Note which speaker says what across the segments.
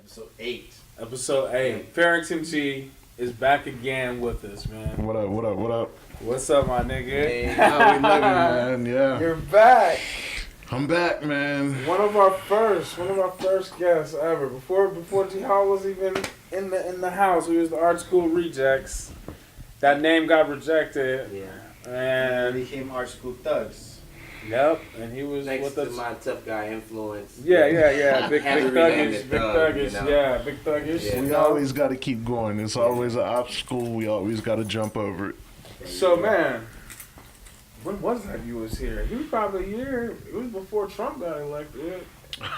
Speaker 1: Episode 8.
Speaker 2: Episode 8. Farrington G is back again with us, man.
Speaker 3: What up, what up, what up?
Speaker 2: What's up, my nigga?
Speaker 1: Hey,
Speaker 3: How we living, man? Yeah.
Speaker 2: You're back.
Speaker 3: I'm back, man.
Speaker 2: One of our first guests ever. Before G Hall was even in the house, we was the art school rejects. That name got rejected.
Speaker 1: Yeah.
Speaker 2: And
Speaker 1: He became art school thugs.
Speaker 2: yep, and he was
Speaker 4: Thanks
Speaker 2: with
Speaker 4: to
Speaker 2: us.
Speaker 4: my tough guy influence.
Speaker 2: Yeah. Big
Speaker 4: Heavy
Speaker 2: thuggish,
Speaker 4: handed
Speaker 2: big
Speaker 4: thug,
Speaker 2: thuggish,
Speaker 4: you know?
Speaker 2: yeah, big thuggish.
Speaker 4: Yeah.
Speaker 3: We always got to keep going. It's always an obstacle. We always got to jump over it.
Speaker 2: So man, when was that you was here? He was probably here. It was before Trump got elected.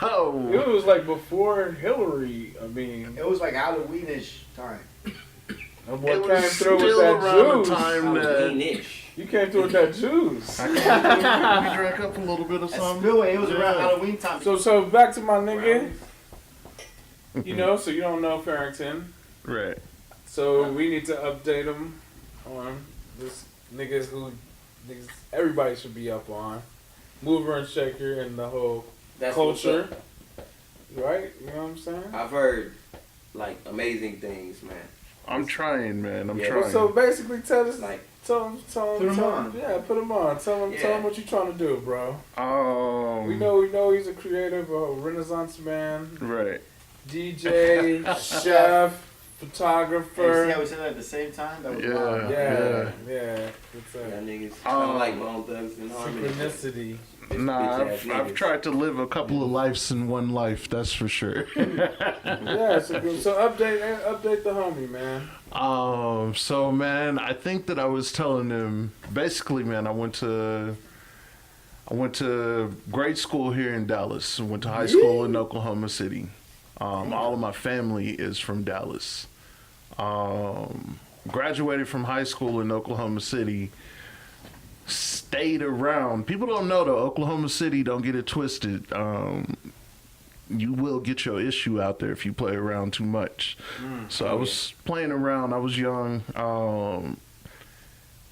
Speaker 3: Oh.
Speaker 2: It was like before Hillary. I mean,
Speaker 1: It was like Halloweenish time.
Speaker 2: that boy
Speaker 3: It
Speaker 2: came
Speaker 3: was
Speaker 2: through with
Speaker 3: still
Speaker 2: that
Speaker 3: around the
Speaker 2: juice.
Speaker 3: time that
Speaker 4: Halloween-ish.
Speaker 2: You came through with that juice.
Speaker 3: I can't believe we drank up a little bit of
Speaker 1: At
Speaker 3: something.
Speaker 1: Spillway, it was around
Speaker 3: Yeah.
Speaker 1: Halloween time.
Speaker 2: So back to my nigga. You know, so you don't know Farrington.
Speaker 3: Right.
Speaker 2: So we need to update him on this niggas everybody should be up on. Mover and shaker and the whole
Speaker 4: That's what's
Speaker 2: culture.
Speaker 4: up.
Speaker 2: Right? You know what I'm saying?
Speaker 4: I've heard like amazing things, man.
Speaker 3: I'm trying, man. I'm
Speaker 4: Yeah.
Speaker 3: trying.
Speaker 2: So basically tell us
Speaker 4: Like
Speaker 2: tell him
Speaker 1: Put him on.
Speaker 2: Yeah, put him on. Tell him
Speaker 4: Yeah.
Speaker 2: what you trying to do, bro. We
Speaker 3: Um.
Speaker 2: know he's a creative, a renaissance man,
Speaker 3: Right.
Speaker 2: DJ, chef,
Speaker 1: And
Speaker 2: photographer.
Speaker 1: see how we said that at the same time? That was
Speaker 3: Yeah.
Speaker 1: wild.
Speaker 2: Yeah. It's
Speaker 4: y'all
Speaker 2: a
Speaker 4: niggas kind of like Bone Thugs and Harmony.
Speaker 2: synchronicity.
Speaker 4: Just
Speaker 3: Nah,
Speaker 4: bitch-ass
Speaker 3: I've
Speaker 4: niggas.
Speaker 3: tried to live a couple of lives in one life. That's for sure.
Speaker 2: Yeah, so update the homie, man.
Speaker 3: So man, I think that I was telling him basically, man, I went to grade school here in Dallas. I went to high school in Oklahoma City. All of my family is from Dallas. Graduated from high school in Oklahoma City. Stayed around. People don't know though, Oklahoma City, don't get it twisted. You will get your issue out there if you play around too much. So I was playing around. I was young,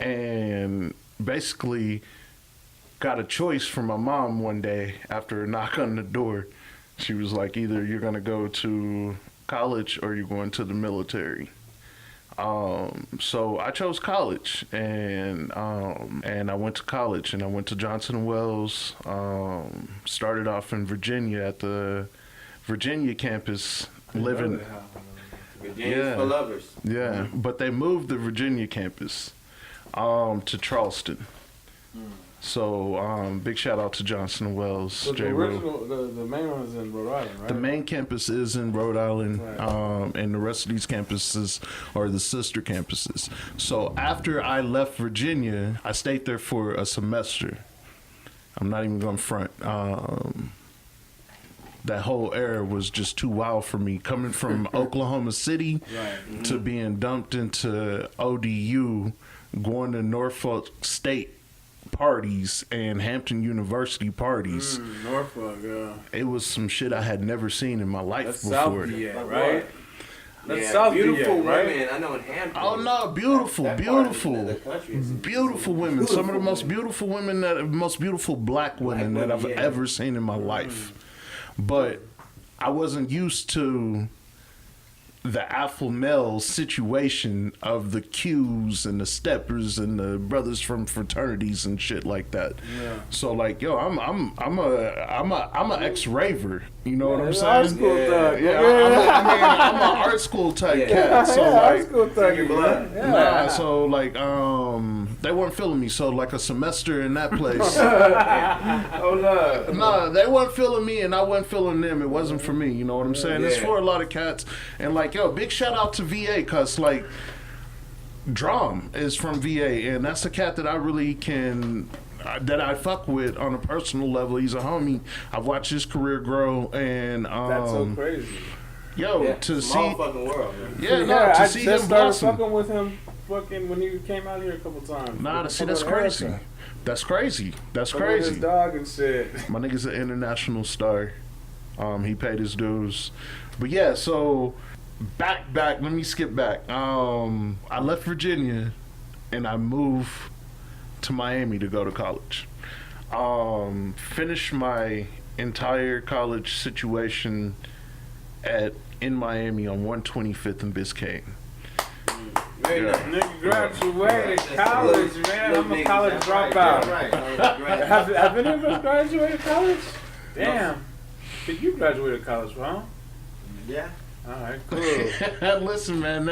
Speaker 3: and basically got a choice from my mom one day after a knock on the door. She was like, either you're going to go to college or you're going to the military. So I chose college, and I went to college, and I went to Johnson & Wales. Started off in Virginia at the Virginia campus, living.
Speaker 4: Virginia's
Speaker 3: Yeah.
Speaker 4: for lovers.
Speaker 3: Yeah, but they moved the Virginia campus to Charleston. So big shout out to Johnson & Wales.
Speaker 2: So the
Speaker 3: J. Will.
Speaker 2: original, the main one is in Rhode Island, right?
Speaker 3: The main campus is in Rhode Island,
Speaker 2: Right.
Speaker 3: and the rest of these campuses are the sister campuses. So after I left Virginia, I stayed there for a semester. I'm not even going to front. That whole era was just too wild for me. Coming from Oklahoma City
Speaker 2: Right.
Speaker 3: to being dumped into ODU, going to Norfolk State parties and Hampton University parties.
Speaker 2: Norfolk, yeah.
Speaker 3: It was some shit I had never seen in my life
Speaker 2: That's
Speaker 3: before.
Speaker 2: South PA,
Speaker 1: Like
Speaker 2: right?
Speaker 1: what?
Speaker 2: That's
Speaker 4: Yeah,
Speaker 2: South
Speaker 4: beautiful
Speaker 2: PA, right?
Speaker 4: women. I know in Hampton.
Speaker 3: Oh no, beautiful,
Speaker 4: That part of
Speaker 3: beautiful,
Speaker 4: the country is
Speaker 3: beautiful women. Some of the most beautiful women, most beautiful black women that I've
Speaker 4: women, yeah.
Speaker 3: ever seen in my life. But I wasn't used to the alpha male situation of the Qs and the steppers and the brothers from fraternities and shit like that.
Speaker 2: Yeah.
Speaker 3: So like, yo, I'm a ex-raver. You know what I'm
Speaker 2: It's art
Speaker 3: saying?
Speaker 2: school thug.
Speaker 3: Yeah, I'm an art school type
Speaker 4: Yeah.
Speaker 3: cat. So
Speaker 2: art
Speaker 3: like,
Speaker 2: school thug,
Speaker 4: your blood.
Speaker 2: man.
Speaker 3: nah, so like, they weren't feeling me. So like a semester in that place,
Speaker 2: Hold up.
Speaker 3: nah, they weren't feeling me, and I wasn't feeling them. It wasn't for me. You know what I'm saying? It's
Speaker 4: Yeah.
Speaker 3: for a lot of cats, and like, yo, big shout out to VA, cause like, Drum is from VA, and that's a cat that I really can. That I fuck with on a personal level. He's a homie. I've watched his career grow, and
Speaker 2: That's so crazy.
Speaker 3: yo,
Speaker 4: Yeah,
Speaker 3: to
Speaker 4: small
Speaker 3: see,
Speaker 4: fucking world, man.
Speaker 3: yeah, no, to
Speaker 2: I
Speaker 3: see
Speaker 2: just
Speaker 3: him
Speaker 2: started
Speaker 3: blossom.
Speaker 2: fucking with him fucking when he came out here a couple times.
Speaker 3: Nah, to see,
Speaker 2: Fucking
Speaker 3: that's
Speaker 2: with
Speaker 3: crazy.
Speaker 2: Erica.
Speaker 3: That's crazy. That's
Speaker 2: Fucking with
Speaker 3: crazy.
Speaker 2: his dog and shit.
Speaker 3: My nigga's an international star. He paid his dues. But yeah, so back. Let me skip back. I left Virginia, and I moved to Miami to go to college. Finished my entire college situation in Miami on 125th and Biscayne.
Speaker 2: Hey,
Speaker 3: Yeah.
Speaker 2: nigga graduated college, man. I'm a college dropout.
Speaker 1: Right.
Speaker 2: Have any of us graduated college? Damn. Did you graduate college, huh?
Speaker 1: Yeah.
Speaker 2: Alright, cool.
Speaker 3: Listen, man,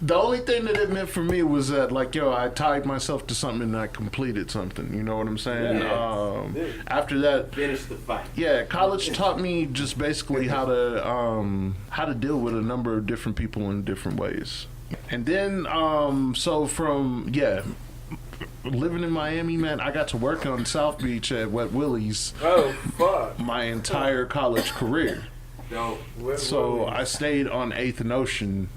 Speaker 3: the only thing that it meant for me was that, like, yo, I tied myself to something and I completed something. You know what I'm saying?
Speaker 2: Yeah.
Speaker 3: After that,
Speaker 4: Finish the fight.
Speaker 3: yeah, college taught me just basically how to deal with a number of different people in different ways. And then, so from living in Miami, man, I got to work on South Beach at Wet Willie's
Speaker 2: Oh, fuck.
Speaker 3: my entire college career.
Speaker 4: Dope.
Speaker 3: So I stayed on 8th and Ocean.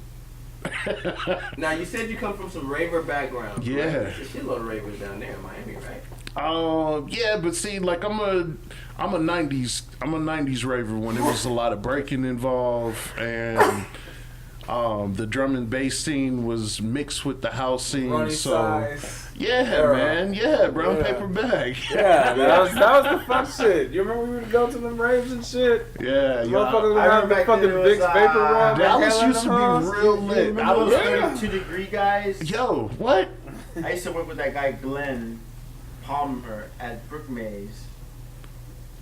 Speaker 4: Now you said you come from some raver background.
Speaker 3: Yeah.
Speaker 4: Right? There's a shitload of ravers down there in Miami, right?
Speaker 3: Yeah, but see, like I'm a 90s raver when there was a lot of breaking involved, and the drum and bass scene was mixed with the house scene.
Speaker 2: Runny
Speaker 3: So
Speaker 2: size.
Speaker 3: yeah,
Speaker 2: Era.
Speaker 3: man, yeah, brown
Speaker 2: Yeah.
Speaker 3: paper bag.
Speaker 2: Yeah, that was the fun shit. You remember we would go to them raves and shit?
Speaker 3: Yeah,
Speaker 2: Motherfuckers would
Speaker 1: I
Speaker 2: have
Speaker 1: remember
Speaker 2: the
Speaker 1: back
Speaker 2: fucking
Speaker 1: then it
Speaker 2: big
Speaker 1: was,
Speaker 2: vapor rub.
Speaker 3: Dallas
Speaker 2: and
Speaker 3: used to
Speaker 2: hell in
Speaker 3: be
Speaker 2: the
Speaker 3: real
Speaker 1: You
Speaker 3: lit.
Speaker 1: remember
Speaker 3: I was
Speaker 1: those
Speaker 2: Yeah.
Speaker 1: 32-degree guys?
Speaker 3: yo, what?
Speaker 1: I used to work with that guy Glenn Palmer at Brook Maze.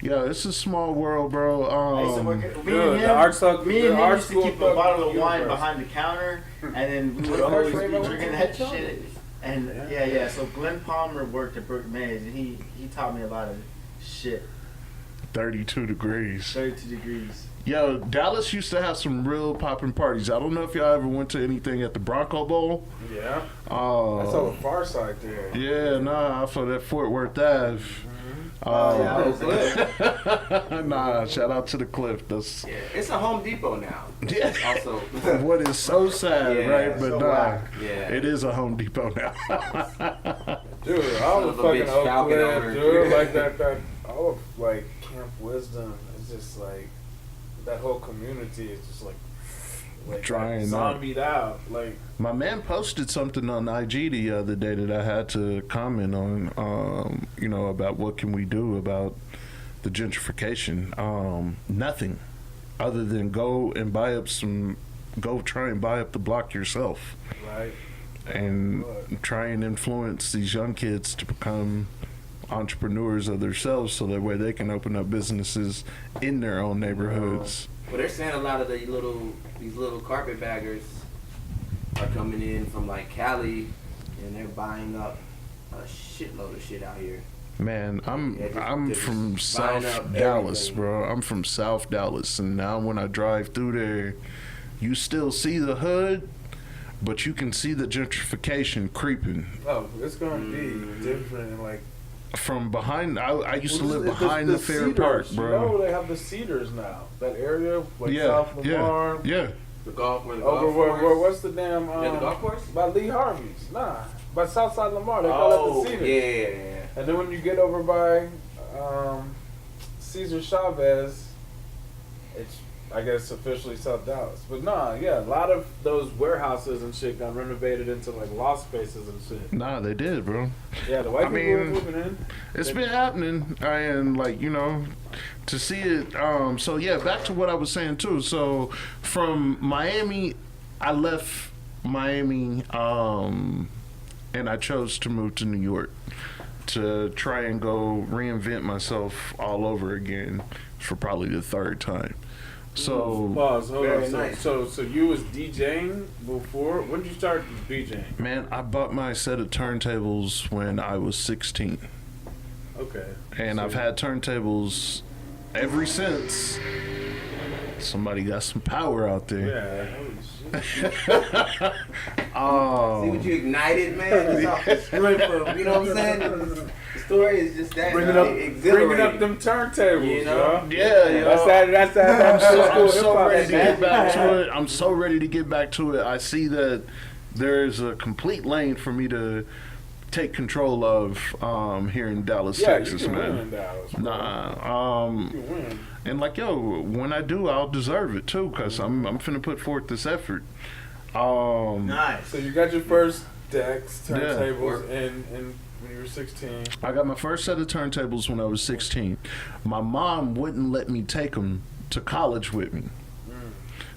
Speaker 3: Yo, it's a small world, bro.
Speaker 1: I used to work at, me
Speaker 2: Dude,
Speaker 1: and
Speaker 2: the
Speaker 1: him,
Speaker 2: art school-
Speaker 1: me
Speaker 2: the
Speaker 1: and him
Speaker 2: art
Speaker 1: used to
Speaker 2: school
Speaker 1: keep a
Speaker 2: fucking
Speaker 1: bottle of wine
Speaker 2: universe.
Speaker 1: behind the counter, and then we would
Speaker 2: The
Speaker 1: always
Speaker 2: first
Speaker 1: be
Speaker 2: rave I
Speaker 1: drinking
Speaker 2: went
Speaker 1: that
Speaker 2: to?
Speaker 1: shit. And yeah. So Glenn Palmer worked at Brook Maze, and he taught me a lot of shit.
Speaker 3: 32 degrees.
Speaker 1: 32 degrees.
Speaker 3: Yo, Dallas used to have some real popping parties. I don't know if y'all ever went to anything at the Bronco Bowl.
Speaker 2: Yeah. That's on the far side there.
Speaker 3: Yeah, nah, I feel that Fort Worth Ave.
Speaker 1: Yeah, I was there.
Speaker 3: Nah, shout out to the Cliff. That's
Speaker 4: Yeah. It's a Home Depot now.
Speaker 3: yeah.
Speaker 4: Also.
Speaker 3: What is so sad,
Speaker 4: Yeah,
Speaker 3: right? But
Speaker 1: so
Speaker 3: nah,
Speaker 1: whack.
Speaker 4: Yeah.
Speaker 3: it is a Home Depot now.
Speaker 2: Dude,
Speaker 4: Son
Speaker 2: all the
Speaker 4: of a
Speaker 2: fucking
Speaker 4: bitch,
Speaker 2: Oak
Speaker 4: Falcon
Speaker 2: Cliff,
Speaker 4: over
Speaker 2: dude,
Speaker 4: here.
Speaker 2: like that, all of, like, Camp Wisdom is just, like, that whole community is just, like
Speaker 3: Drying up.
Speaker 2: zombied out. Like,
Speaker 3: My man posted something on IG the other day that I had to comment on, about what can we do about the gentrification. Nothing other than go try and buy up the block yourself
Speaker 2: right?
Speaker 3: and try and influence these young kids to become entrepreneurs of themselves so that way they can open up businesses in their own neighborhoods.
Speaker 4: Well, they're saying a lot of these little carpetbaggers are coming in from like Cali, and they're buying up a shitload of shit out here.
Speaker 3: Man, I'm
Speaker 4: they're
Speaker 3: from
Speaker 4: just buying
Speaker 3: South
Speaker 4: up
Speaker 3: Dallas,
Speaker 4: everything.
Speaker 3: bro. I'm from South Dallas, and now when I drive through there, you still see the hood, but you can see the gentrification creeping
Speaker 2: Oh, it's gonna be different. Like,
Speaker 3: from behind. I used to
Speaker 2: well,
Speaker 3: live
Speaker 2: it's
Speaker 3: behind the Fair
Speaker 2: Cedars,
Speaker 3: Park,
Speaker 2: You
Speaker 3: bro.
Speaker 2: know they have the Cedars now. That area, like
Speaker 3: Yeah,
Speaker 2: South Lamar.
Speaker 3: yeah.
Speaker 4: The golf, where the
Speaker 2: Over
Speaker 4: golf
Speaker 2: where,
Speaker 4: course.
Speaker 2: what's the damn?
Speaker 4: Yeah, the golf course.
Speaker 2: By Lee Harvey's. Nah, by Southside Lamar. They call it
Speaker 4: Oh,
Speaker 2: the Cedars.
Speaker 4: yeah.
Speaker 2: And then when you get over by Cesar Chavez, it's, I guess, officially South Dallas. But nah, yeah, a lot of those warehouses and shit got renovated into like loft spaces and shit.
Speaker 3: Nah, they did, bro.
Speaker 2: Yeah, the white
Speaker 3: I
Speaker 2: people are
Speaker 3: mean,
Speaker 2: moving in.
Speaker 3: It's been happening, and to see it. So yeah, back to what I was saying too. So from Miami, I left Miami, and I chose to move to New York to try and go reinvent myself all over again for probably the third time. So
Speaker 2: Pause. Hold
Speaker 4: Very
Speaker 2: on.
Speaker 4: nice.
Speaker 2: So you was DJing before? When did you start DJing?
Speaker 3: man, I bought my set of turntables when I was 16.
Speaker 2: Okay.
Speaker 3: And
Speaker 2: So-
Speaker 3: I've had turntables ever since. Somebody got some power out there.
Speaker 2: Yeah. Holy shit.
Speaker 4: See what you ignited, man? It's off the strength of, you know what I'm saying? The story is just that
Speaker 2: Bringing
Speaker 4: exhilarating.
Speaker 2: up them turntables,
Speaker 4: You know?
Speaker 2: yo.
Speaker 3: Yeah, yo.
Speaker 2: That's that.
Speaker 3: I'm so ready to
Speaker 2: hip-hop
Speaker 3: get back
Speaker 2: shit.
Speaker 3: to it. I'm so ready to get back to it. I see that there's a complete lane for me to take control of here in Dallas,
Speaker 2: Yeah,
Speaker 3: Texas,
Speaker 2: you can
Speaker 3: man.
Speaker 2: win in Dallas. Bro.
Speaker 3: Nah,
Speaker 2: You can win.
Speaker 3: and like yo, when I do, I'll deserve it too, cause I'm finna put forth this effort.
Speaker 1: Nice.
Speaker 2: So you got your first decks,
Speaker 3: Yeah.
Speaker 2: turntables, in when you were 16.
Speaker 3: I got my first set of turntables when I was 16. My mom wouldn't let me take them to college with me.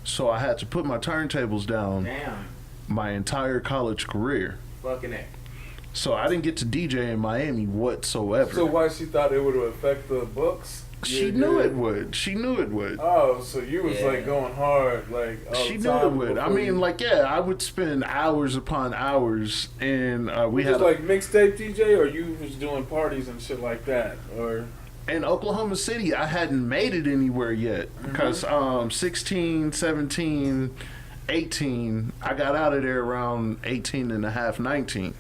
Speaker 3: So I had to put my turntables down
Speaker 1: Damn.
Speaker 3: my entire college career.
Speaker 4: Fucking it.
Speaker 3: So I didn't get to DJ in Miami whatsoever.
Speaker 2: So why she thought it would affect the books?
Speaker 3: She
Speaker 2: You
Speaker 3: knew
Speaker 2: did?
Speaker 3: it would. She knew it would.
Speaker 2: Oh, so you was
Speaker 4: Yeah.
Speaker 2: like going hard, like all
Speaker 3: She
Speaker 2: the
Speaker 3: knew it
Speaker 2: time
Speaker 3: would. I
Speaker 2: before
Speaker 3: mean,
Speaker 2: you-
Speaker 3: like, yeah, I would spend hours upon hours, and we
Speaker 2: just
Speaker 3: had
Speaker 2: like mixtape DJ, or you was doing parties and shit like that, or
Speaker 3: in Oklahoma City. I hadn't made it anywhere yet because 16, 17, 18, I got out of there around 18 and a half, 19.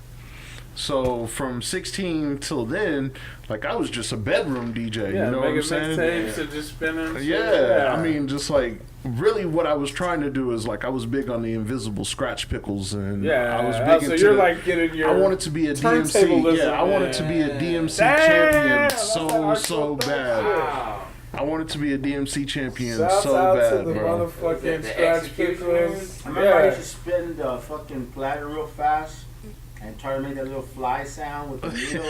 Speaker 3: So from 16 till then, like I was just a bedroom DJ.
Speaker 2: yeah,
Speaker 3: you know what I'm
Speaker 2: making
Speaker 3: saying?
Speaker 2: mixtapes and just spinning. shit.
Speaker 3: Yeah, I mean, just like really, what I was trying to do is like I was big on the invisible scratch pickles, and
Speaker 2: yeah.
Speaker 3: I was
Speaker 2: Oh,
Speaker 3: big
Speaker 2: so
Speaker 3: into
Speaker 2: you're
Speaker 3: the-
Speaker 2: like getting your.
Speaker 3: I wanted to be a
Speaker 2: turntable
Speaker 3: DMC.
Speaker 2: listen,
Speaker 3: Yeah, I wanted to be a
Speaker 4: man.
Speaker 3: DMC
Speaker 2: Damn,
Speaker 3: champion
Speaker 2: that's
Speaker 3: so
Speaker 2: like
Speaker 3: so
Speaker 2: Archie
Speaker 3: bad.
Speaker 4: Wow.
Speaker 3: I wanted to be a DMC champion
Speaker 2: Shouts
Speaker 3: so
Speaker 2: out
Speaker 3: bad,
Speaker 2: to the
Speaker 3: bro.
Speaker 2: motherfucking
Speaker 4: The
Speaker 2: scratch
Speaker 4: execution
Speaker 2: pickles.
Speaker 1: I remember I used to
Speaker 2: Yeah.
Speaker 1: spin the fucking platter real fast and try to make that little fly sound with the needle.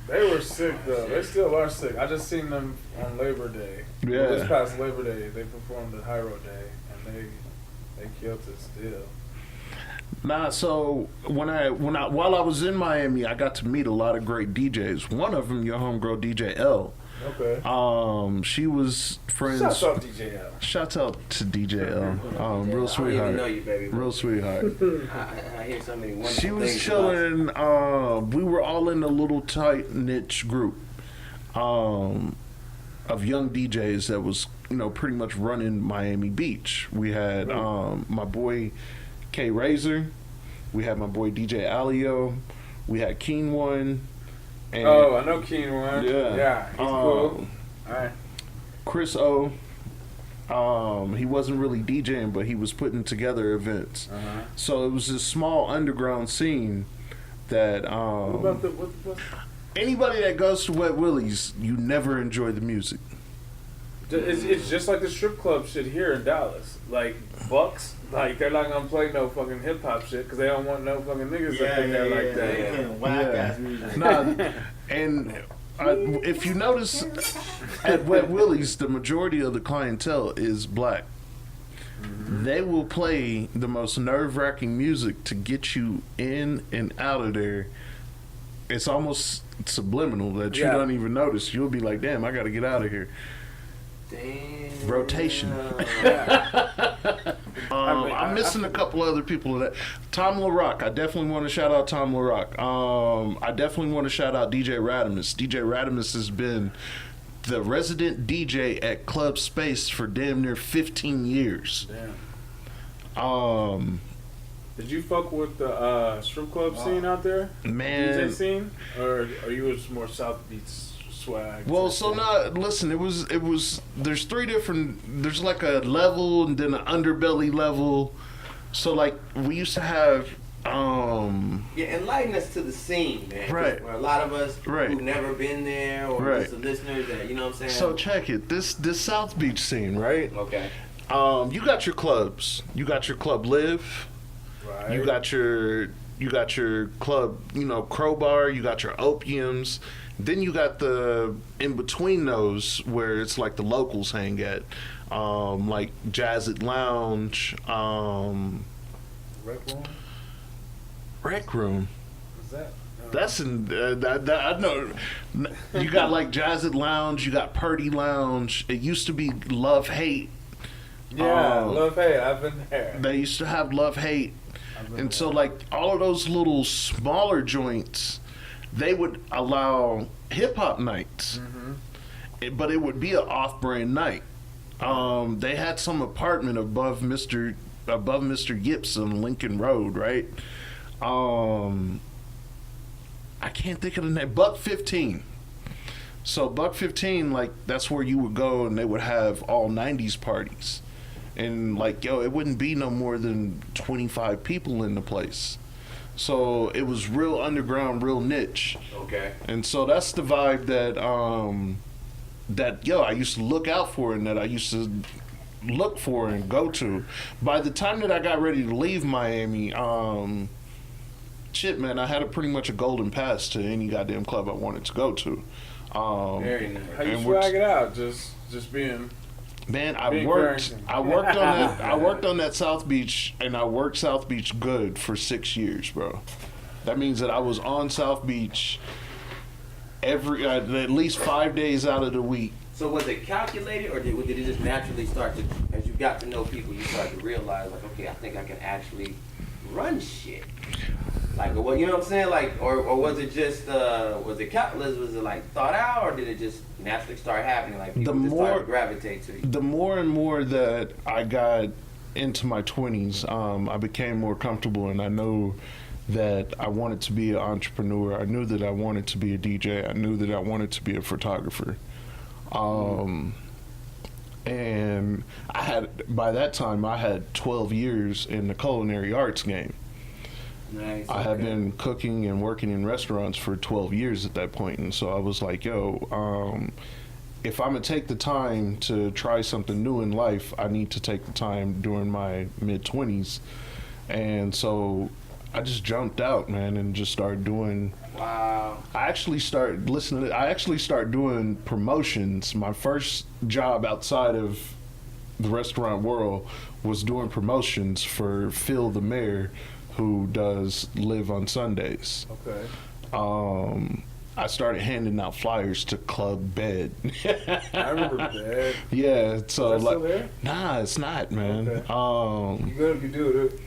Speaker 2: They were sick though. They still are sick. I just seen them on Labor Day.
Speaker 3: Yeah.
Speaker 2: This past Labor Day, they performed at Hyro Day, and they killed it still.
Speaker 3: Nah, so while I was in Miami, I got to meet a lot of great DJs. One of them, your homegirl DJ L.
Speaker 2: Okay.
Speaker 3: She was friends.
Speaker 2: Shouts out DJ L.
Speaker 3: Shouts out to DJ L. Real
Speaker 4: I don't even know
Speaker 3: sweetheart.
Speaker 4: you, baby.
Speaker 3: Real sweetheart.
Speaker 4: I hear so many wonderful
Speaker 3: She was
Speaker 4: things about you.
Speaker 3: chilling. We were all in a little tight niche group of young DJs that was, pretty much running Miami Beach. We had my boy K Razor, we had my boy DJ Alio, we had Keen One, and
Speaker 2: Oh, I know Keen One.
Speaker 3: Yeah.
Speaker 2: Yeah, he's cool. Alright.
Speaker 3: Chris O. He wasn't really DJing, but he was putting together events.
Speaker 2: Uh-huh.
Speaker 3: So it was this small underground scene that
Speaker 2: What about what
Speaker 3: anybody that goes to Wet Willie's, you never enjoy the music.
Speaker 2: it's just like the strip club shit here in Dallas. Like Bucks, like they're not gonna play no fucking hip hop shit because they don't want no fucking niggas up in there like that.
Speaker 1: They playing whack
Speaker 3: Yeah.
Speaker 1: ass music.
Speaker 3: Nah, and if you notice at Wet Willie's, the majority of the clientele is black. They will play the most nerve-wracking music to get you in and out of there. It's almost subliminal that you
Speaker 2: Yeah.
Speaker 3: don't even notice. You'll be like, damn, I got to get out of here.
Speaker 4: Damn.
Speaker 3: Rotation.
Speaker 2: Yeah.
Speaker 3: I'm missing a couple other people of that. Tom LaRock. I definitely want to shout out Tom LaRock. I definitely want to shout out DJ Radimus. DJ Radimus has been the resident DJ at Club Space for damn near 15 years.
Speaker 2: Damn. Did you fuck with the strip club scene out there?
Speaker 3: Man.
Speaker 2: DJ scene? Or you was more South Beach swag?
Speaker 3: Well, so now listen. It was. There's three different. There's like a level and then an underbelly level. So like we used to have.
Speaker 4: Yeah, enlighten us to the scene, man. 'cause
Speaker 3: Right.
Speaker 4: For a lot of us
Speaker 3: Right.
Speaker 4: who've never been there, or
Speaker 3: Right.
Speaker 4: just the listeners that, you know what I'm saying?
Speaker 3: So check it. This South Beach scene, right?
Speaker 4: Okay.
Speaker 3: You got your clubs. You got your Club Live.
Speaker 2: Right.
Speaker 3: You got your club, Crowbar. You got your Opiums. Then you got the in between those where it's like the locals hang at, like Jazzit Lounge,
Speaker 2: Rec room?
Speaker 3: Rec Room.
Speaker 2: What's that?
Speaker 3: That's in that I know. You got like Jazzit Lounge. You got Purdy Lounge. It used to be Love Hate.
Speaker 2: Yeah, Love Hate. I've been there.
Speaker 3: They used to have Love Hate. And so, like, all of those little smaller joints, they would allow hip-hop nights. But it would be an off-brand night. They had some apartment above Mr. Gibson, Lincoln Road, right? I can't think of the name. Buck 15. So Buck 15, like, that's where you would go, and they would have all 90s parties. And like, it wouldn't be no more than 25 people in the place. So it was real underground, real niche.
Speaker 4: Okay.
Speaker 3: And so that's the vibe that I used to look out for and that I used to look for and go to. By the time that I got ready to leave Miami, shit, man, I had pretty much a golden pass to any goddamn club I wanted to go to.
Speaker 4: Very nice.
Speaker 2: How you
Speaker 3: And we're-
Speaker 2: swag it out? Just being.
Speaker 3: Man,
Speaker 2: Big
Speaker 3: I worked
Speaker 2: Farrington.
Speaker 3: I worked on that South Beach, and I worked South Beach good for 6 years, bro. That means that I was on South Beach every at least 5 days out of the week.
Speaker 4: So was it calculated, or did it just naturally start to, as you got to know people, you started to realize, like, okay, I think I can actually run shit? Like, or what, you know what I'm saying? Like, or was it just, was it calculus? Was it like thought out, or did it just naturally start happening? Like, people just started to gravitate to you?
Speaker 3: The more and more that I got into my 20s, I became more comfortable, and I know that I wanted to be an entrepreneur. I knew that I wanted to be a DJ. I knew that I wanted to be a photographer. And by that time, I had 12 years in the culinary arts game.
Speaker 4: Nice.
Speaker 3: I had been cooking and working in restaurants for 12 years at that point, and so I was like, yo, if I'm gonna take the time to try something new in life, I need to take the time during my mid-20s. And so I just jumped out, man, and just started doing.
Speaker 4: Wow.
Speaker 3: I actually started doing promotions. My first job outside of the restaurant world was doing promotions for Phil the Mayor, who does Live on Sundays.
Speaker 2: Okay.
Speaker 3: I started handing out flyers to Club Bed.
Speaker 2: I remember that.
Speaker 3: Yeah, so
Speaker 2: Is that still there?
Speaker 3: nah, it's not, man.
Speaker 2: Okay. You good if you do it.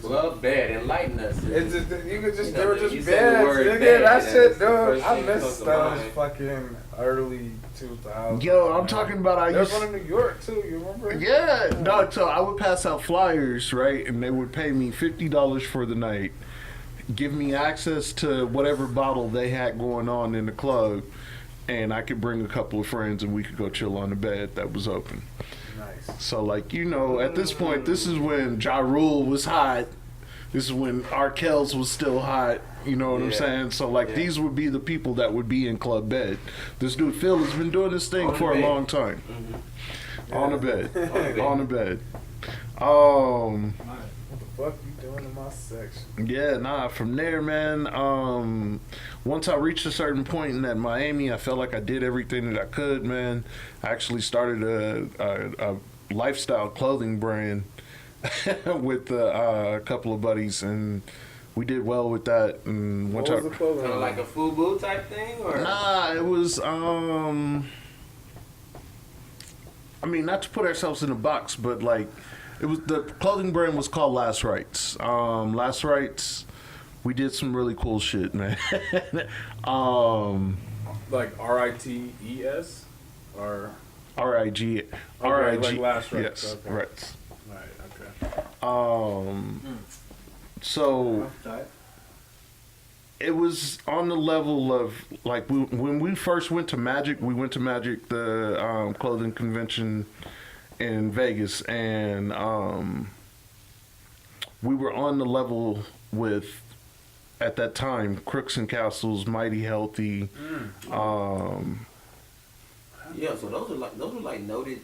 Speaker 4: Well, bed, enlighten us.
Speaker 2: It's just, you could just,
Speaker 4: You
Speaker 2: they
Speaker 4: know,
Speaker 2: were
Speaker 4: you
Speaker 2: just
Speaker 4: said the
Speaker 2: beds.
Speaker 4: word
Speaker 2: Nigga,
Speaker 4: bed,
Speaker 2: that
Speaker 4: that's
Speaker 2: shit,
Speaker 4: the
Speaker 2: dude.
Speaker 4: first
Speaker 2: I
Speaker 4: thing that
Speaker 2: missed
Speaker 4: comes to
Speaker 2: those
Speaker 4: mind.
Speaker 2: fucking early 2000s.
Speaker 3: Yo, I'm talking about
Speaker 2: There's one in New York too. You remember?
Speaker 3: Yeah, no. So I would pass out flyers, right, and they would pay me $50 for the night, give me access to whatever bottle they had going on in the club, and I could bring a couple of friends and we could go chill on the bed that was open.
Speaker 2: Nice.
Speaker 3: So, like, you know, at this point, this is when Ja Rule was hot. This is when R. Kells was still hot. You know what I'm saying? So, like, these would be the people that would be in Club Bed. This dude Phil has been doing this thing for a long time. On the bed. On the bed.
Speaker 2: What the fuck you doing in my section?
Speaker 3: Yeah, nah, from there, man, once I reached a certain point in that Miami, I felt like I did everything that I could, man. I actually started a lifestyle clothing brand with a couple of buddies, and we did well with that. And
Speaker 2: What was the clothing?
Speaker 4: Kind of like a FUBU type thing, or?
Speaker 3: Nah, it was, I mean, not to put ourselves in a box, but like, it was, the clothing brand was called Last Rights. Last Rights, we did some really cool shit, man.
Speaker 2: Like RITES or
Speaker 3: R-I-G,
Speaker 2: okay,
Speaker 3: R-I-G,
Speaker 2: like Last Rights.
Speaker 3: yes,
Speaker 2: Okay.
Speaker 3: Rights.
Speaker 2: Right. Okay.
Speaker 3: So it was on the level of, like, when we first went to Magic, the clothing convention in Vegas, and we were on the level with, at that time, Crooks and Castles, Mighty Healthy.
Speaker 4: Yeah, so those are like noted.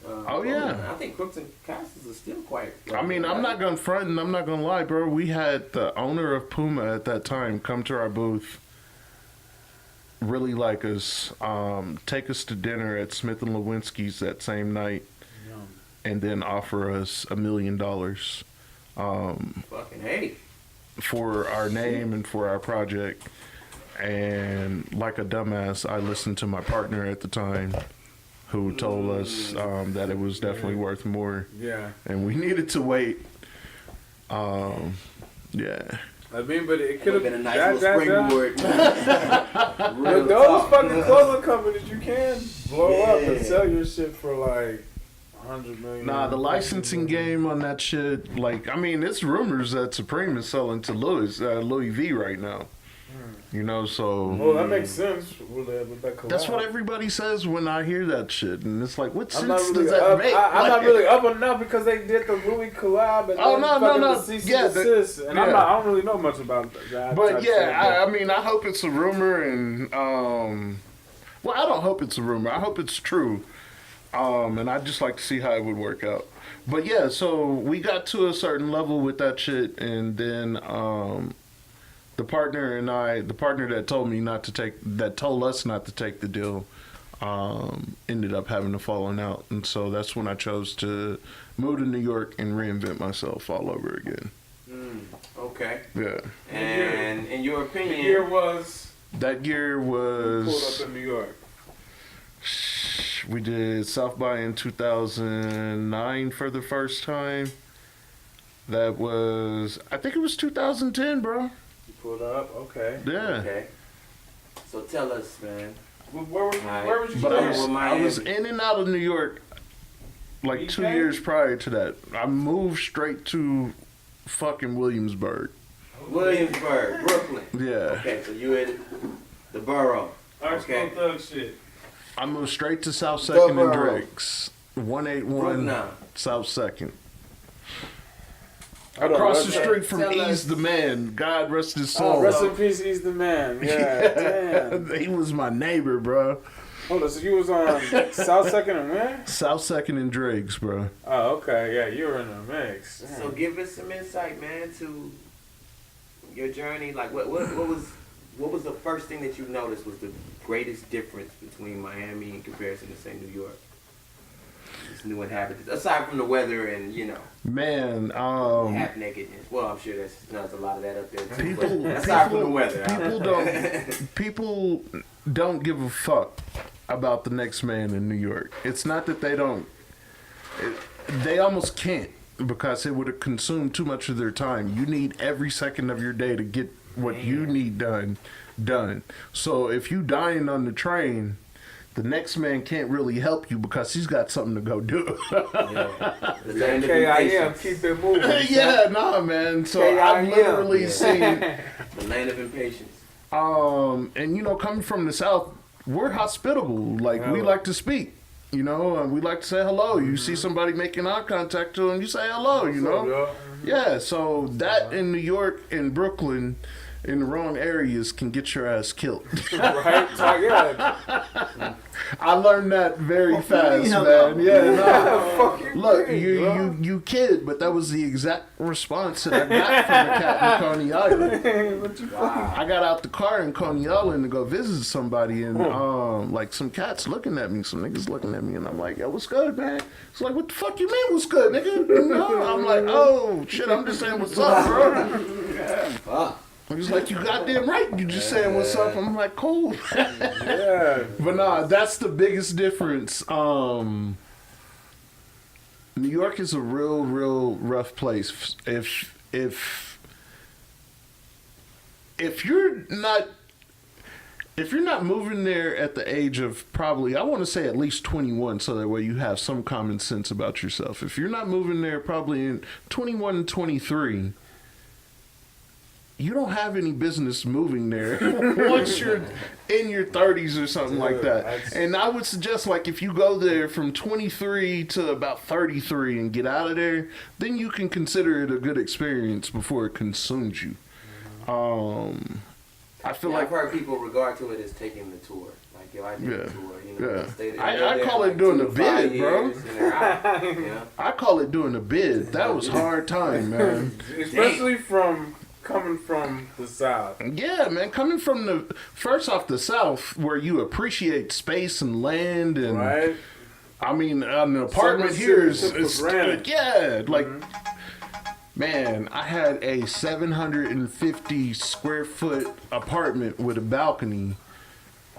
Speaker 3: Oh, yeah.
Speaker 4: I think Crooks and Castles are still quite.
Speaker 3: I mean, I'm not gonna front and I'm not gonna lie, bro. We had the owner of Puma at that time come to our booth, really like us, take us to dinner at Smith and Lewinsky's that same night, and then offer us $1 million
Speaker 4: Fucking hey.
Speaker 3: for our name and for our project. And like a dumbass, I listened to my partner at the time, who told us that it was definitely worth more.
Speaker 2: Yeah.
Speaker 3: And we needed to wait. Yeah.
Speaker 2: I mean, but it could
Speaker 4: Could have been a nice little springboard.
Speaker 2: But those fucking clothing companies, you can blow up and sell your shit for like 100 million.
Speaker 3: Nah, the licensing game on that shit, like, I mean, it's rumors that Supreme is selling to Louis V right now. You know, so.
Speaker 2: Well, that makes sense with that collab.
Speaker 3: That's what everybody says when I hear that shit, and it's like, what
Speaker 2: I'm
Speaker 3: sense
Speaker 2: not really
Speaker 3: does that
Speaker 2: up,
Speaker 3: make?
Speaker 2: I'm not really up on now because they did the Louis collab and
Speaker 3: no.
Speaker 2: the CC
Speaker 3: Yeah,
Speaker 2: Assist, and I don't really know much about that.
Speaker 3: But yeah, I mean, I hope it's a rumor, and well, I don't hope it's a rumor. I hope it's true, and I'd just like to see how it would work out. But yeah, so we got to a certain level with that shit, and then the partner that told us not to take the deal, ended up having a falling out, and so that's when I chose to move to New York and reinvent myself all over again.
Speaker 4: Okay.
Speaker 3: Yeah.
Speaker 4: And in your opinion,
Speaker 3: that year was
Speaker 2: pulled up in New York.
Speaker 3: We did South by in 2009 for the first time. That was, I think it was 2010, bro.
Speaker 2: You pulled up, okay.
Speaker 3: Yeah.
Speaker 4: Okay. So tell us, man.
Speaker 2: Where was you?
Speaker 3: But
Speaker 2: Going?
Speaker 3: I was in and out of New York like 2 years prior to that. I moved straight to fucking Williamsburg.
Speaker 4: Williamsburg, Brooklyn.
Speaker 3: Yeah.
Speaker 4: Okay, so you in the borough.
Speaker 2: Okay. Thug shit.
Speaker 3: I moved straight to South 2nd and Drake's. 181 South 2nd. Across the street from Ease the Man. God rest his soul.
Speaker 2: Oh, rest in peace, Ease the Man. Yeah, damn.
Speaker 3: He was my neighbor, bro.
Speaker 2: Hold on, so you was on South 2nd and where?
Speaker 3: South 2nd and Drake's, bro.
Speaker 2: Oh, okay. Yeah, you were in the mix. Damn.
Speaker 4: So give us some insight, man, to your journey. Like, what was the first thing that you noticed was the greatest difference between Miami in comparison to, say, New York? This new inhabitants, aside from the weather and,
Speaker 3: Man,
Speaker 4: half nakedness. Well, I'm sure there's a lot of that up there too. Aside from the weather,
Speaker 3: people don't give a fuck about the next man in New York. It's not that they don't. They almost can't, because it would have consumed too much of their time. You need every second of your day to get what you need done. So if you dying on the train, the next man can't really help you because he's got something to go do.
Speaker 2: K.I.M. keep it moving.
Speaker 3: Yeah, nah, man. So I've literally seen
Speaker 4: the land of impatience.
Speaker 3: And coming from the South, we're hospitable. Like, we like to speak. We like to say hello. You see somebody making eye contact to them, you say hello. Yeah. So that in New York and Brooklyn, in the wrong areas, can get your ass killed.
Speaker 2: Right? Yeah.
Speaker 3: I learned that very fast, man. Yeah, no. Look, you kid, but that was the exact response that I got from the cat in Coney Island. I got out the car in Coney Island to go visit somebody, and like some cats looking at me, some niggas looking at me, and I'm like, yo, what's good, man? It's like, what the fuck you mean, what's good, nigga? I'm like, oh shit, I'm just saying what's up, bro. I'm just like, you goddamn right. You just saying what's up. I'm like, cool.
Speaker 2: Yeah.
Speaker 3: But nah, that's the biggest difference. New York is a real rough place. If you're not moving there at the age of probably, I want to say at least 21, so that way you have some common sense about yourself. If you're not moving there probably in 21 and 23, you don't have any business moving there once you're in your 30s or something like that. And I would suggest, like, if you go there from 23 to about 33 and get out of there, then you can consider it a good experience before it consumes you. I feel like
Speaker 4: I've heard people regard to it as taking the tour. Like, yo, I did the tour.
Speaker 3: I call it doing a bid, bro. I call it doing a bid. That was hard time, man.
Speaker 2: Especially coming from the South.
Speaker 3: Yeah, man. Coming from the South, where you appreciate space and land, and
Speaker 2: right.
Speaker 3: I mean, an apartment here is yeah, like, man, I had a 750 square foot apartment with a balcony,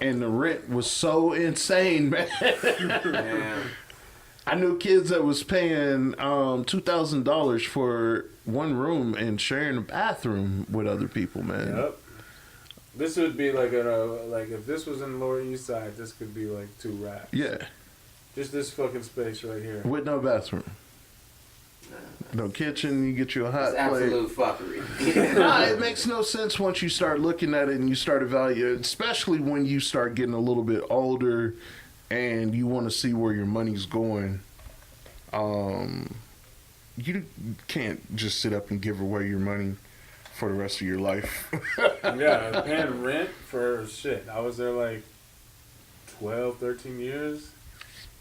Speaker 3: and the rent was so insane, man.
Speaker 4: Yeah.
Speaker 3: I knew kids that was paying $2,000 for one room and sharing a bathroom with other people, man.
Speaker 2: Yep. This would be like if this was in the Lower East Side, this could be like 2 racks.
Speaker 3: Yeah.
Speaker 2: Just this fucking space right here.
Speaker 3: With no bathroom. No kitchen, you get you a hot plate.
Speaker 4: Absolute fuckery.
Speaker 3: Nah, it makes no sense once you start looking at it and you start evaluating, especially when you start getting a little bit older and you want to see where your money's going. You can't just sit up and give away your money for the rest of your life.
Speaker 2: Yeah, paying rent for shit. I was there like 12, 13 years,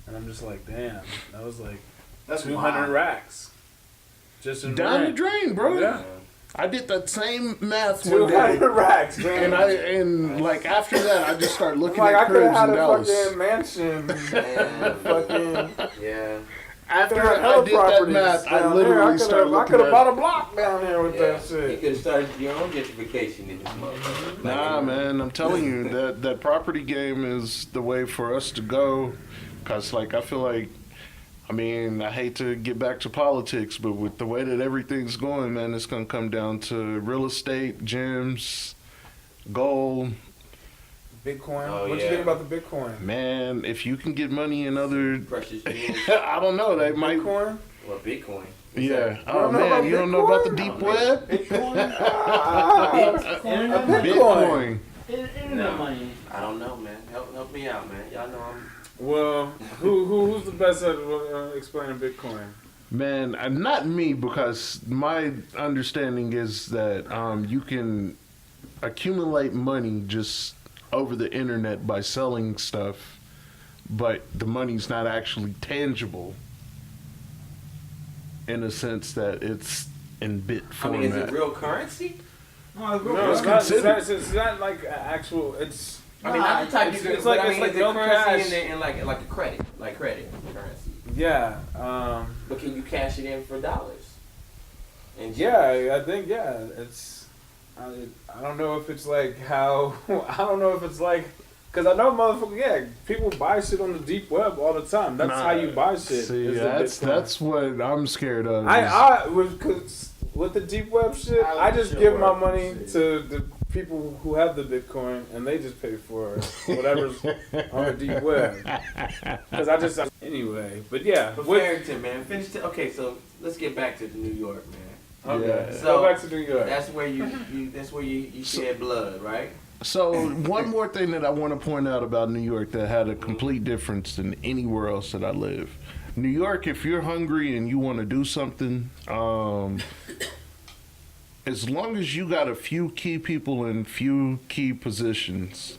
Speaker 2: and I'm just like, damn, that was like 200 racks. Just in
Speaker 3: down
Speaker 2: rent.
Speaker 3: the drain, bro.
Speaker 2: Yeah.
Speaker 3: I did that same math one day,
Speaker 2: 200 racks, man.
Speaker 3: and like after that, I just started looking
Speaker 2: Like,
Speaker 3: at
Speaker 2: I could have
Speaker 3: cribs
Speaker 2: had
Speaker 3: in
Speaker 2: a
Speaker 3: Dallas.
Speaker 2: fucking mansion. fucking.
Speaker 4: Yeah.
Speaker 3: After I did that math, I literally started looking
Speaker 2: I could have
Speaker 3: at.
Speaker 2: bought a block down here with that
Speaker 4: You
Speaker 2: shit.
Speaker 4: could have started your own gentrification in this motherfucker.
Speaker 3: Nah, man, I'm telling you that property game is the way for us to go. Cause like I feel like, I mean, I hate to get back to politics, but with the way that everything's going, man, it's gonna come down to real estate, gyms, gold.
Speaker 2: Bitcoin.
Speaker 4: Oh,
Speaker 2: What you
Speaker 4: yeah.
Speaker 2: think about the Bitcoin?
Speaker 3: Man, if you can get money in other,
Speaker 4: Precious jewels.
Speaker 3: I don't know, they might.
Speaker 2: Bitcoin?
Speaker 4: Well, Bitcoin.
Speaker 3: Yeah. Oh
Speaker 2: don't know
Speaker 3: man,
Speaker 2: about
Speaker 3: you don't know about the
Speaker 2: Bitcoin?
Speaker 3: deep
Speaker 4: Oh,
Speaker 3: web?
Speaker 2: Bitcoin?
Speaker 1: Internet
Speaker 3: Bitcoin.
Speaker 1: Internet money.
Speaker 4: I don't know, man. Help me out, man. Y'all know I'm.
Speaker 2: Well, who's the best at explaining Bitcoin?
Speaker 3: Man, not me, because my understanding is that you can accumulate money just over the internet by selling stuff, but the money's not actually tangible in a sense that it's in bit
Speaker 4: I
Speaker 3: format.
Speaker 4: mean, is it real currency?
Speaker 1: No, it's
Speaker 2: No,
Speaker 3: It's
Speaker 2: it's not,
Speaker 3: considered.
Speaker 2: it's not like actual. It's
Speaker 4: I mean, not the type you
Speaker 2: it's
Speaker 4: can.
Speaker 2: like-
Speaker 4: But I
Speaker 2: it's
Speaker 4: mean,
Speaker 2: like
Speaker 4: is it
Speaker 2: no
Speaker 4: currency
Speaker 2: cash.
Speaker 4: and like a credit, like credit currency.
Speaker 2: yeah,
Speaker 4: But can you cash it in for dollars? And
Speaker 2: yeah. I think it's. I don't know if it's like how. I don't know if it's like. Cause I know motherfuckers. Yeah, people buy shit on the deep web all the time. That's how you buy shit.
Speaker 3: See,
Speaker 2: is the
Speaker 3: that's
Speaker 2: Bitcoin.
Speaker 3: what I'm scared of.
Speaker 2: Cause with the deep web shit, I just give my money to the people who have the Bitcoin, and they just pay for whatever's on the deep web. Cause I just anyway, but yeah.
Speaker 4: But
Speaker 2: with-
Speaker 4: Farrington, man, finish. Okay, so let's get back to New York, man.
Speaker 2: okay,
Speaker 3: Yeah.
Speaker 2: go back to New York.
Speaker 4: That's where you shed blood, right?
Speaker 3: So one more thing that I want to point out about New York that had a complete difference than anywhere else that I live. New York, if you're hungry and you want to do something, as long as you got a few key people in few key positions,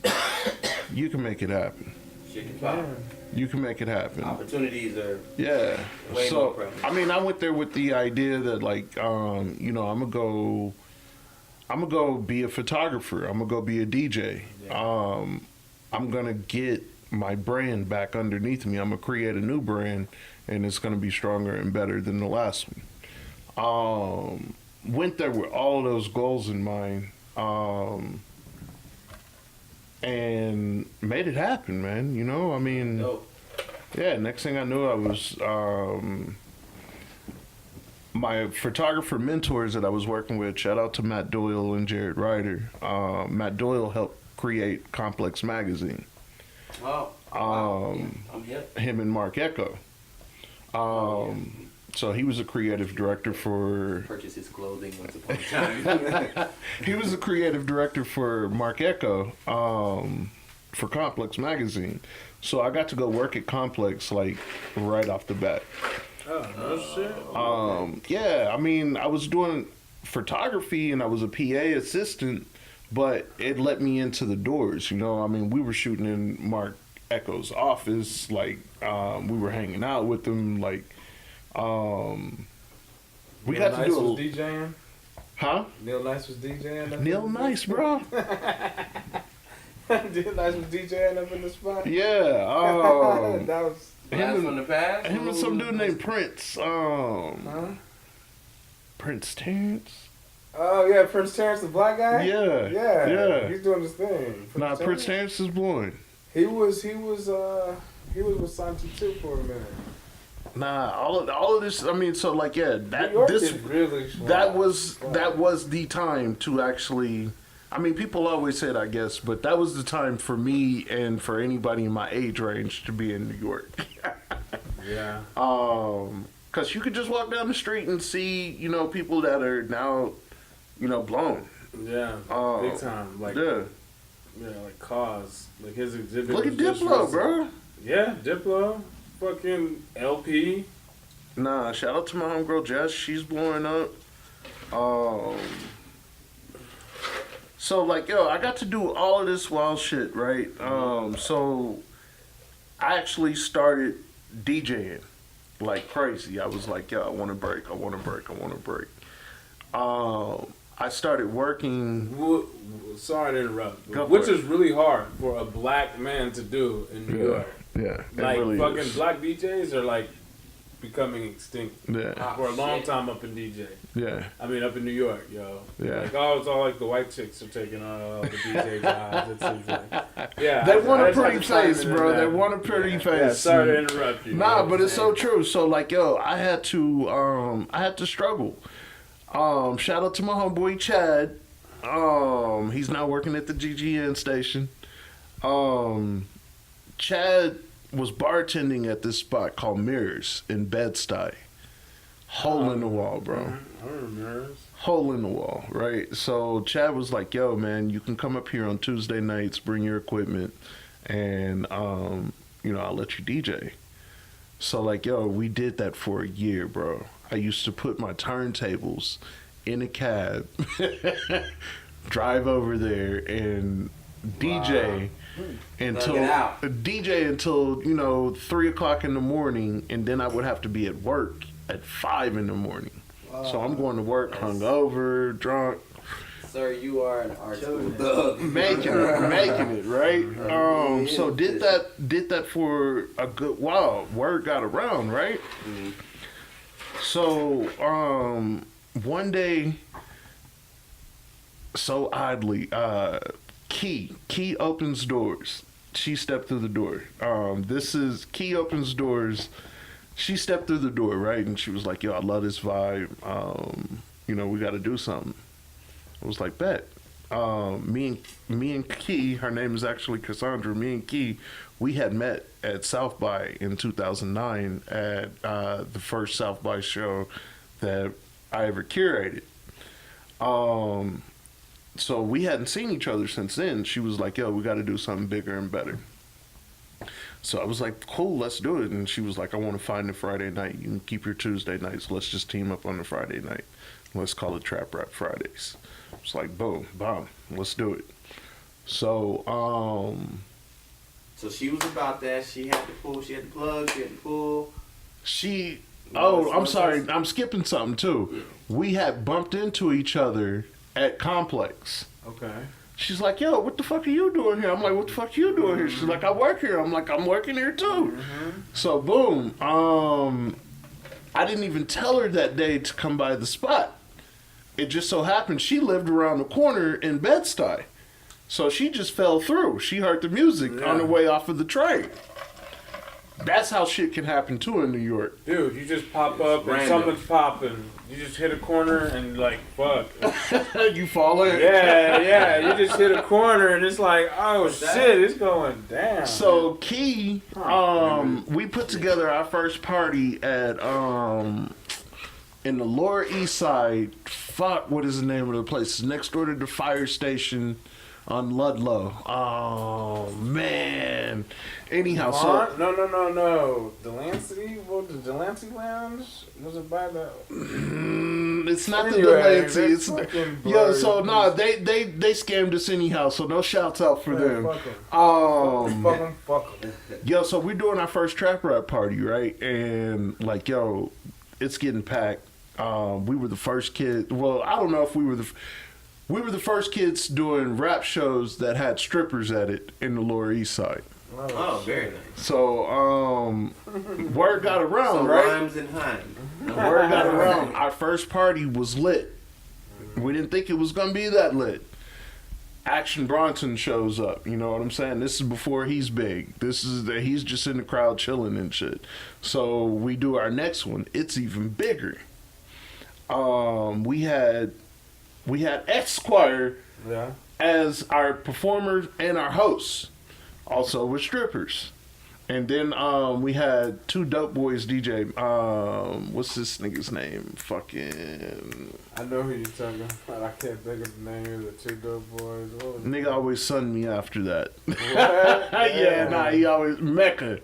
Speaker 3: you can make it happen.
Speaker 4: Shit can pop.
Speaker 3: You can make it happen.
Speaker 4: Opportunities are
Speaker 3: Yeah.
Speaker 4: way more
Speaker 3: So
Speaker 4: prevalent.
Speaker 3: I mean, I went there with the idea that like, you know, I'm gonna go be a photographer. I'm gonna go be a DJ. I'm gonna get my brand back underneath me. I'm gonna create a new brand, and it's gonna be stronger and better than the last one. Went there with all of those goals in mind, and made it happen, man. You know, I mean,
Speaker 4: dope.
Speaker 3: yeah. Next thing I knew, I was. My photographer mentors that I was working with, shout out to Matt Doyle and Jared Ryder. Matt Doyle helped create Complex Magazine.
Speaker 4: Oh, wow. Yeah, I'm hip.
Speaker 3: Him and Mark Echo. So he was a creative director for.
Speaker 4: Purchase his clothing once upon a time.
Speaker 3: He was a creative director for Mark Echo, for Complex Magazine. So I got to go work at Complex like right off the bat.
Speaker 2: Oh, no shit.
Speaker 3: Yeah, I mean, I was doing photography and I was a PA assistant, but it let me into the doors, you know. I mean, we were shooting in Mark Echo's office, like, we were hanging out with him, like, we got to do
Speaker 2: was DJing.
Speaker 3: Huh?
Speaker 2: Neil Nice was DJing.
Speaker 3: Neil Nice, bro.
Speaker 2: Neil Nice was DJing up in the spot.
Speaker 3: Yeah,
Speaker 2: that was.
Speaker 4: Blast from the past.
Speaker 3: him and some dude named Prince,
Speaker 2: Huh?
Speaker 3: Prince Terrence.
Speaker 2: Oh yeah, Prince Terrence, the black guy.
Speaker 3: Yeah,
Speaker 2: yeah,
Speaker 3: yeah.
Speaker 2: He's doing his thing.
Speaker 3: Nah, Prince Terrence is blowing.
Speaker 2: He was with Santi too for a minute.
Speaker 3: Nah, all of this. I mean, so like, yeah,
Speaker 2: New York is really strong.
Speaker 3: that was the time to actually. I mean, people always say it, I guess, but that was the time for me and for anybody in my age range to be in New York.
Speaker 2: Yeah.
Speaker 3: Because you could just walk down the street and see, you know, people that are now, you know, blown.
Speaker 2: Yeah. Big time. Like
Speaker 3: Yeah.
Speaker 2: like Cause. Like his exhibit.
Speaker 3: Look at
Speaker 2: was just
Speaker 3: Diplo,
Speaker 2: recent.
Speaker 3: bro.
Speaker 2: Yeah, Diplo. Fucking LP.
Speaker 3: Nah, shout out to my homegirl Jess. She's blowing up. So like, yo, I got to do all of this wild shit, right? So I actually started DJing like crazy. I was like, yo, I want to break. I started working.
Speaker 2: Sorry to interrupt,
Speaker 3: Go
Speaker 2: which
Speaker 3: for it.
Speaker 2: is really hard for a black man to do in New York.
Speaker 3: Yeah,
Speaker 2: Like
Speaker 3: really
Speaker 2: fucking
Speaker 3: is.
Speaker 2: black DJs are like becoming extinct
Speaker 3: Yeah,
Speaker 2: for a long time up in DJ.
Speaker 3: yeah.
Speaker 2: I mean, up in New York, yo.
Speaker 3: Yeah.
Speaker 2: Like, oh, it's all like the white chicks are taking on all the DJ jobs. It seems like. Yeah.
Speaker 3: They want a
Speaker 2: I
Speaker 3: pretty
Speaker 2: just had to
Speaker 3: face,
Speaker 2: chime in
Speaker 3: bro.
Speaker 2: on
Speaker 3: They
Speaker 2: that.
Speaker 3: want a pretty face.
Speaker 2: Yeah, sorry to interrupt you.
Speaker 3: Nah,
Speaker 2: you know
Speaker 3: but
Speaker 2: what
Speaker 3: it's
Speaker 2: I'm
Speaker 3: so true. So like, yo, I had to struggle. Shout out to my homeboy Chad. He's now working at the GGN station. Chad was bartending at this spot called Mirrors in Bed-Stuy. Hole in the wall, bro.
Speaker 2: I remember.
Speaker 3: Hole in the wall, right? So Chad was like, yo, man, you can come up here on Tuesday nights, bring your equipment, and, I'll let you DJ. So, like, yo, we did that for a year, bro. I used to put my turntables in a cab, drive over there, and DJ until 3 o'clock in the morning, and then I would have to be at work at 5 in the morning. So I'm going to work hungover, drunk.
Speaker 4: Sir, you are an art school thug.
Speaker 3: Making it, right? So did that for a good while. Word got around, right?
Speaker 4: Mm-hmm.
Speaker 3: So one day, so oddly, Key opens doors. She stepped through the door. Key opens doors. She stepped through the door, right? And she was like, yo, I love this vibe. We got to do something. I was like, bet. Me and Key, her name is actually Cassandra. Me and Key, we had met at South by in 2009 at the first South by show that I ever curated. So we hadn't seen each other since then. She was like, yo, we got to do something bigger and better. So I was like, cool, let's do it. And she was like, I want to find a Friday night. You can keep your Tuesday nights. Let's just team up on a Friday night. Let's call it Trap Rap Fridays. It's like, boom, bam, let's do it. So,
Speaker 4: So she was about that. She had the pool. She had the plug. She had the pool.
Speaker 3: I'm sorry. I'm skipping something, too. We had bumped into each other at Complex.
Speaker 2: Okay.
Speaker 3: She's like, yo, what the fuck are you doing here? I'm like, what the fuck are you doing here? She's like, I work here. I'm like, I'm working here, too.
Speaker 2: Mm-hmm.
Speaker 3: So, boom. I didn't even tell her that day to come by the spot. It just so happened she lived around the corner in Bed-Stuy. So she just fell through. She heard the music on the way off of the train. That's how shit can happen too in New York.
Speaker 2: Dude, you just pop up and
Speaker 4: random.
Speaker 2: something's popping. You just hit a corner and like, fuck.
Speaker 3: You fall in.
Speaker 2: Yeah. You just hit a corner and it's like, oh shit, it's going down.
Speaker 3: So Key, we put together our first party at in the Lower East Side. Fuck, what is the name of the place? It's next door to the fire station on Ludlow. Oh man. Anyhow, so
Speaker 2: no. Delancey? What, the Delancey Lounge? Was it by the?
Speaker 3: it's not
Speaker 2: Anyway,
Speaker 3: the Delancey.
Speaker 2: that's
Speaker 3: It's
Speaker 2: fucking
Speaker 3: yo. So
Speaker 2: blurry.
Speaker 3: they scammed us anyhow. So no shouts out for them.
Speaker 2: Fuck 'em.
Speaker 3: Yo, so we're doing our first trap rap party, right? And like, yo, it's getting packed. We were the first kid. Well, I don't know if we were the first kids doing rap shows that had strippers at it in the Lower East Side.
Speaker 4: Oh, very nice.
Speaker 3: So, word got around,
Speaker 4: So
Speaker 3: right?
Speaker 4: Rhymes and Hines.
Speaker 3: Word got around. Our first party was lit. We didn't think it was gonna be that lit. Action Bronson shows up. You know what I'm saying? This is before he's big. He's just in the crowd chilling and shit. So we do our next one. It's even bigger. We had Esquire as our performer and our host, also with strippers. And then we had two dope boys DJ. What's this nigga's name? Fucking.
Speaker 2: I know who you're talking about. I can't think of the name of the two dope boys. What was
Speaker 3: Nigga always sunned me after that.
Speaker 2: What?
Speaker 3: He always Mecca.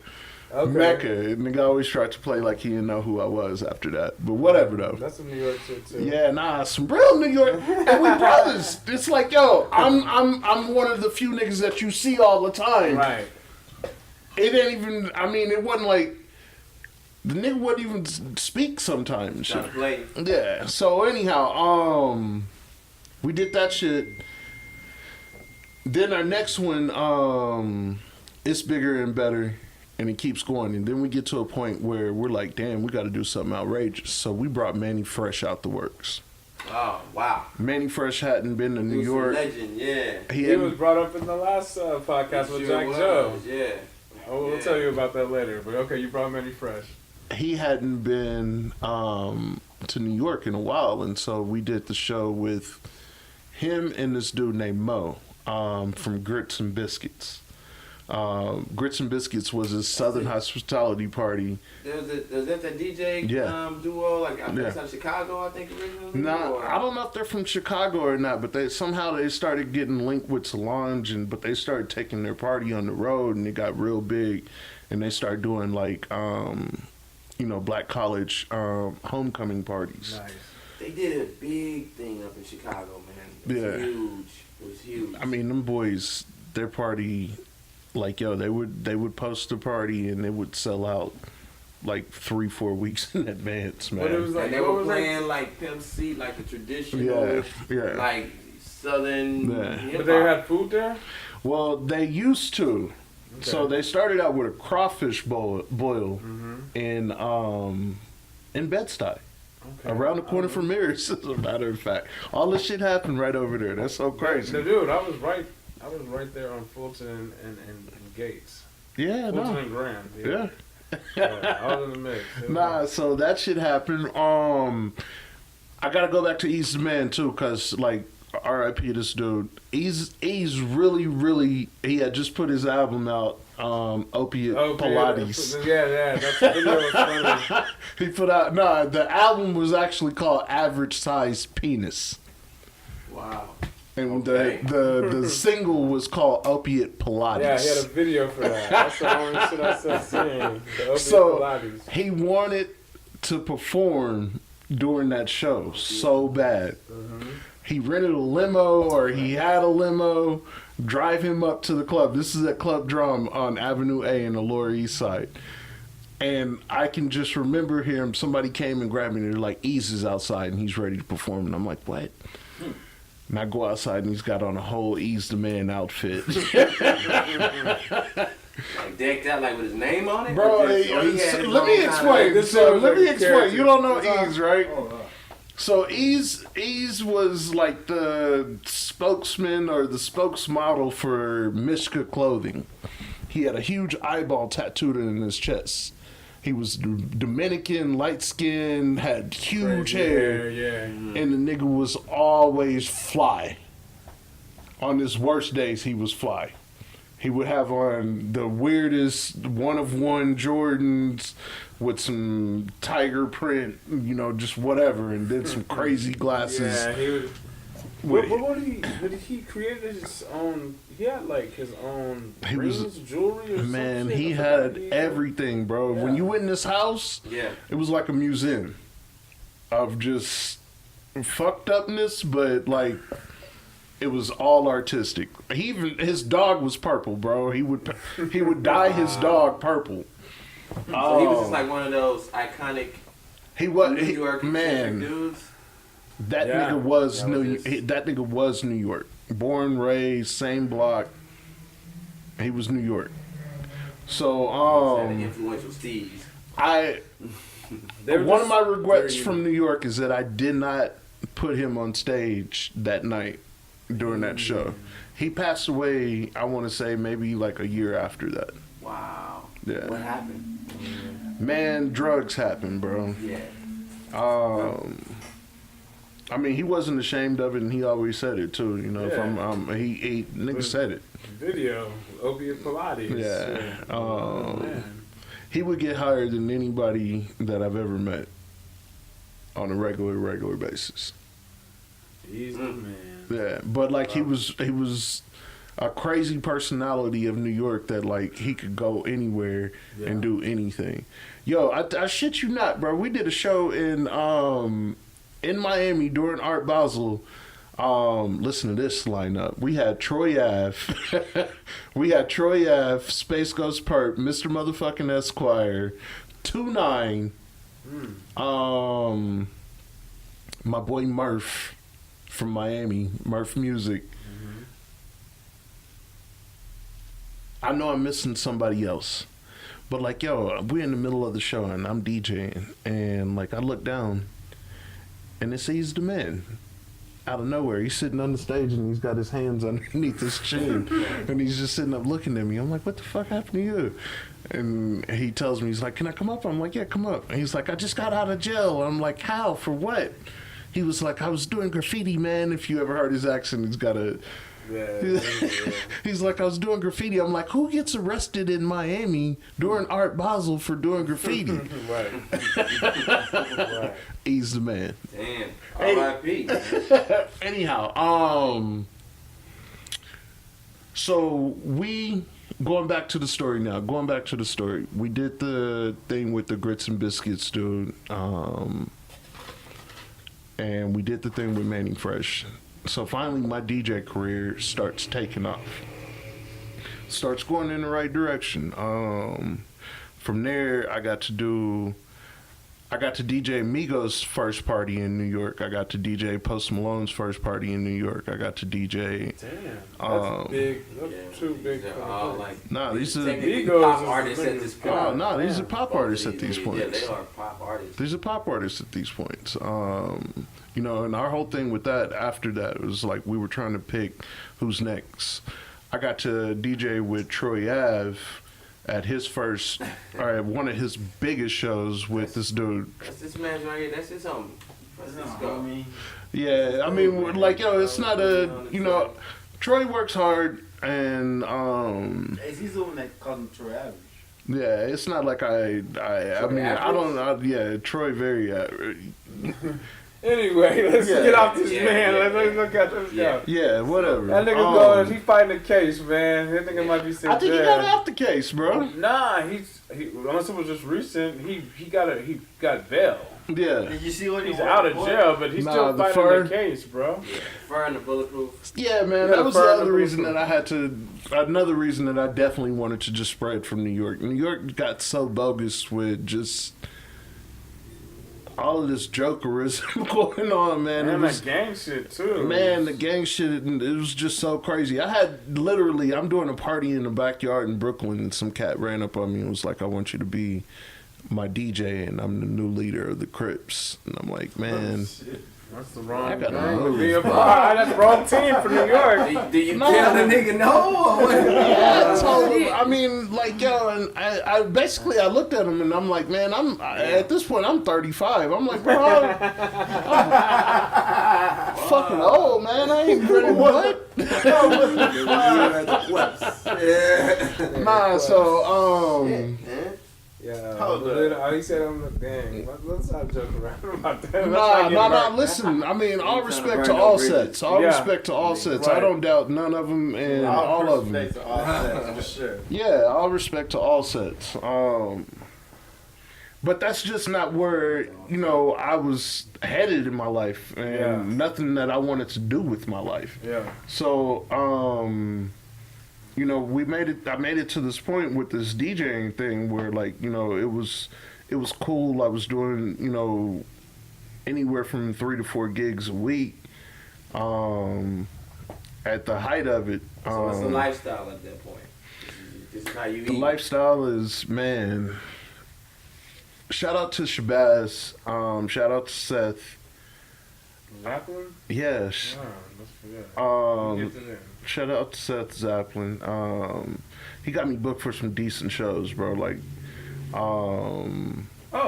Speaker 2: Okay.
Speaker 3: Mecca. Nigga always tried to play like he didn't know who I was after that. But whatever though.
Speaker 2: That's some New York shit too.
Speaker 3: Yeah, nah, some real New York, and we brothers. It's like, yo, I'm one of the few niggas that you see all the time.
Speaker 2: Right.
Speaker 3: It ain't even. I mean, it wasn't like The nigga wouldn't even speak sometimes and
Speaker 4: Trying to
Speaker 3: shit.
Speaker 4: play.
Speaker 3: Yeah. So anyhow, we did that shit. Then our next one, it's bigger and better, and it keeps going. And then we get to a point where we're like, damn, we got to do something outrageous. So we brought Manny Fresh out the works.
Speaker 4: Oh wow.
Speaker 3: Manny Fresh hadn't been to New
Speaker 4: He was a
Speaker 3: York.
Speaker 4: legend, yeah.
Speaker 3: He
Speaker 2: was brought up in the last podcast with Jack Joe.
Speaker 4: Yeah.
Speaker 2: We'll tell you about that later. But okay, you brought Manny Fresh.
Speaker 3: He hadn't been to New York in a while, and so we did the show with him and this dude named Mo from Grits and Biscuits. Grits and Biscuits was his Southern hospitality party.
Speaker 4: Was that the DJ duo? Like I think it's out of Chicago, I think originally.
Speaker 3: No, I don't know if they're from Chicago or not, but they started getting linked with Solange, but they started taking their party on the road, and it got real big, and they started doing like black college homecoming parties.
Speaker 2: Nice.
Speaker 4: They did a big thing up in Chicago, man. It was huge. It was huge.
Speaker 3: I mean, them boys, their party, like they would post a party and it would sell out like 3-4 weeks in advance, man.
Speaker 2: But it was like,
Speaker 4: and they were playing like Pimp C, like the traditional, like Southern.
Speaker 3: Yeah.
Speaker 2: But they had food there.
Speaker 3: Well, they used to. Okay. So they started out with a crawfish boil in Bed-Stuy. Okay. Around the corner from Mirrors, as a matter of fact. All this shit happened right over there. That's so crazy.
Speaker 2: No, dude, I was right there on Fulton and Gates.
Speaker 3: Yeah,
Speaker 2: Fulton and Grand.
Speaker 3: Yeah.
Speaker 2: I was in the mix.
Speaker 3: Nah, so that shit happened. I gotta go back to East Man too, cause like R.I.P. this dude. He's really he had just put his album out, Opiate Pilates.
Speaker 2: Yeah, that's the video was funny.
Speaker 3: He put out the album was actually called Average Size Penis.
Speaker 4: Wow.
Speaker 3: And the single was called Opiate Pilates.
Speaker 2: Yeah, he had a video for that. That's the only shit I said seeing. The Opiate Pilates.
Speaker 3: He wanted to perform during that show so bad. Mm-hmm. He rented a limo, or he had a limo, drive him up to the club. This is at Club Drum on Avenue A in the Lower East Side. And I can just remember him, somebody came and grabbed me, and they're like, Ease is outside, and he's ready to perform. And I'm like, what? And I go outside, and he's got on a whole Ease the Man outfit.
Speaker 4: Like decked out like with his name on it?
Speaker 3: Bro, let me explain. You don't know Ease, right? So Ease was like the spokesman or the spokesmodel for Mishka clothing. He had a huge eyeball tattooed in his chest. He was Dominican, light skin, had huge hair, and the nigga was always fly. On his worst days, he was fly. He would have on the weirdest one-of-one Jordans with some tiger print, just whatever, and then some crazy glasses.
Speaker 2: Yeah, he would. What did he create his own? He had like his own rings, jewelry, or
Speaker 3: man,
Speaker 2: something.
Speaker 3: he had everything, bro. Yeah. When you went in this house, it was like a museum of just fucked upness, but like it was all artistic. His dog was purple, bro. He would dye his dog purple.
Speaker 4: So he was just like one of those iconic New York dudes.
Speaker 3: That nigga was New York. Born, raised, same block. He was New York. So
Speaker 4: influential Steves.
Speaker 3: One of my regrets from New York is that I did not put him on stage that night during that show. He passed away, I want to say maybe like a year after that.
Speaker 4: Wow.
Speaker 3: Yeah.
Speaker 4: What happened?
Speaker 3: Man, drugs happened, bro.
Speaker 4: Yeah.
Speaker 3: I mean, he wasn't ashamed of it, and he always said it too. If he nigga said it.
Speaker 2: Video, Opiate Pilates.
Speaker 3: Yeah. He would get higher than anybody that I've ever met on a regular basis.
Speaker 2: He's the man.
Speaker 3: Yeah, but like he was a crazy personality of New York that like he could go anywhere and do anything. Yo, I shit you not, bro. We did a show in Miami during Art Basel. Listen to this lineup. We had Troy Ave. Space Ghost Perp, Mr. Motherfucking Esquire, 29. My boy Murph from Miami, Murph Music. I know I'm missing somebody else, but like, yo, we're in the middle of the show and I'm DJing, and like I look down, and it says he's the man. Out of nowhere, he's sitting on the stage and he's got his hands underneath his chin, and he's just sitting up looking at me. I'm like, what the fuck happened to you? And he tells me, he's like, can I come up? I'm like, yeah, come up. And he's like, I just got out of jail. I'm like, how? For what? He was like, I was doing graffiti, man. If you ever heard his accent, he's got a... Yeah. He's like, I was doing graffiti. I'm like, who gets arrested in Miami during Art Basel for doing graffiti?
Speaker 2: Right.
Speaker 3: He's the man.
Speaker 4: Damn. R.I.P.
Speaker 3: Anyhow, so we going back to the story now. Going back to the story, we did the thing with the grits and biscuits, dude. And we did the thing with Manning Fresh. So finally, my DJ career starts taking off. Starts going in the right direction. From there, I got to DJ Migos' first party in New York. I got to DJ Post Malone's first party in New York. I got to DJ.
Speaker 2: Damn, that's big. That's too big.
Speaker 4: These are all like
Speaker 3: these are
Speaker 2: Migos
Speaker 4: pop
Speaker 2: is
Speaker 4: artists at this point.
Speaker 3: these are pop artists at these points.
Speaker 4: Yeah, they are pop artists.
Speaker 3: These are pop artists at these points. You know, and our whole thing with that after that was like we were trying to pick who's next. I got to DJ with Troy Ave at his first, or at one of his biggest shows with this dude.
Speaker 4: That's this man right here. That's his homie.
Speaker 1: homie.
Speaker 3: Yeah, I mean, like, yo, it's not a, you know, Troy works hard, and
Speaker 1: He's the one that called him Troy Average.
Speaker 3: yeah, it's not like I Troy very
Speaker 2: Anyway, let's get off this man. Let's look at this guy.
Speaker 3: yeah, whatever.
Speaker 2: That nigga going, he fighting a case, man. That nigga might be sitting
Speaker 3: I think he got off the case, bro.
Speaker 2: Nah, he unless it was just recent, he got bail.
Speaker 3: Yeah.
Speaker 1: Did you see what
Speaker 2: He's out of jail, but he's still fighting the case, bro.
Speaker 4: Fur and the bulletproof.
Speaker 3: Yeah, man, that was the other reason that I had to. Another reason that I definitely wanted to just spread from New York. New York got so bogus with just all of this jokerism going on, man.
Speaker 2: And
Speaker 3: it was,
Speaker 2: that gang shit too.
Speaker 3: Man, the gang shit, it was just so crazy. I had literally, I'm doing a party in the backyard in Brooklyn, and some cat ran up on me and was like, I want you to be my DJ, and I'm the new leader of the Crips. And I'm like, man.
Speaker 2: That's the wrong
Speaker 3: I gotta
Speaker 2: gang.
Speaker 3: move.
Speaker 2: That's the wrong team for New York.
Speaker 4: Do you tell the nigga no? Or what?
Speaker 3: Yeah, I told him. I mean, like, yo, and I basically I looked at him and I'm like, man, at this point I'm 35. I'm like, bro, I'm fucking old, man. I ain't ready what? Nah, so
Speaker 2: Yeah, he said I'm like, dang. Let's not joke around about that.
Speaker 3: Nah. Listen, I mean, all respect to all sets. All respect to all sets. I don't doubt none of them and all of them.
Speaker 1: All sets, for sure.
Speaker 3: Yeah, all respect to all sets. But that's just not where, you know, I was headed in my life, and nothing that I wanted to do with my life.
Speaker 2: Yeah.
Speaker 3: So, you know, I made it to this point with this DJing thing where, like, you know, it was cool. I was doing, you know, anywhere from 3 to 4 gigs a week. At the height of it.
Speaker 4: So what's the lifestyle at that point? This is how you eat.
Speaker 3: The lifestyle is, man. Shout out to Shabazz. Shout out to Seth.
Speaker 2: Zeppelin?
Speaker 3: Yes. Shout out to Seth Zeppelin. He got me booked for some decent shows, bro. Like,
Speaker 2: oh,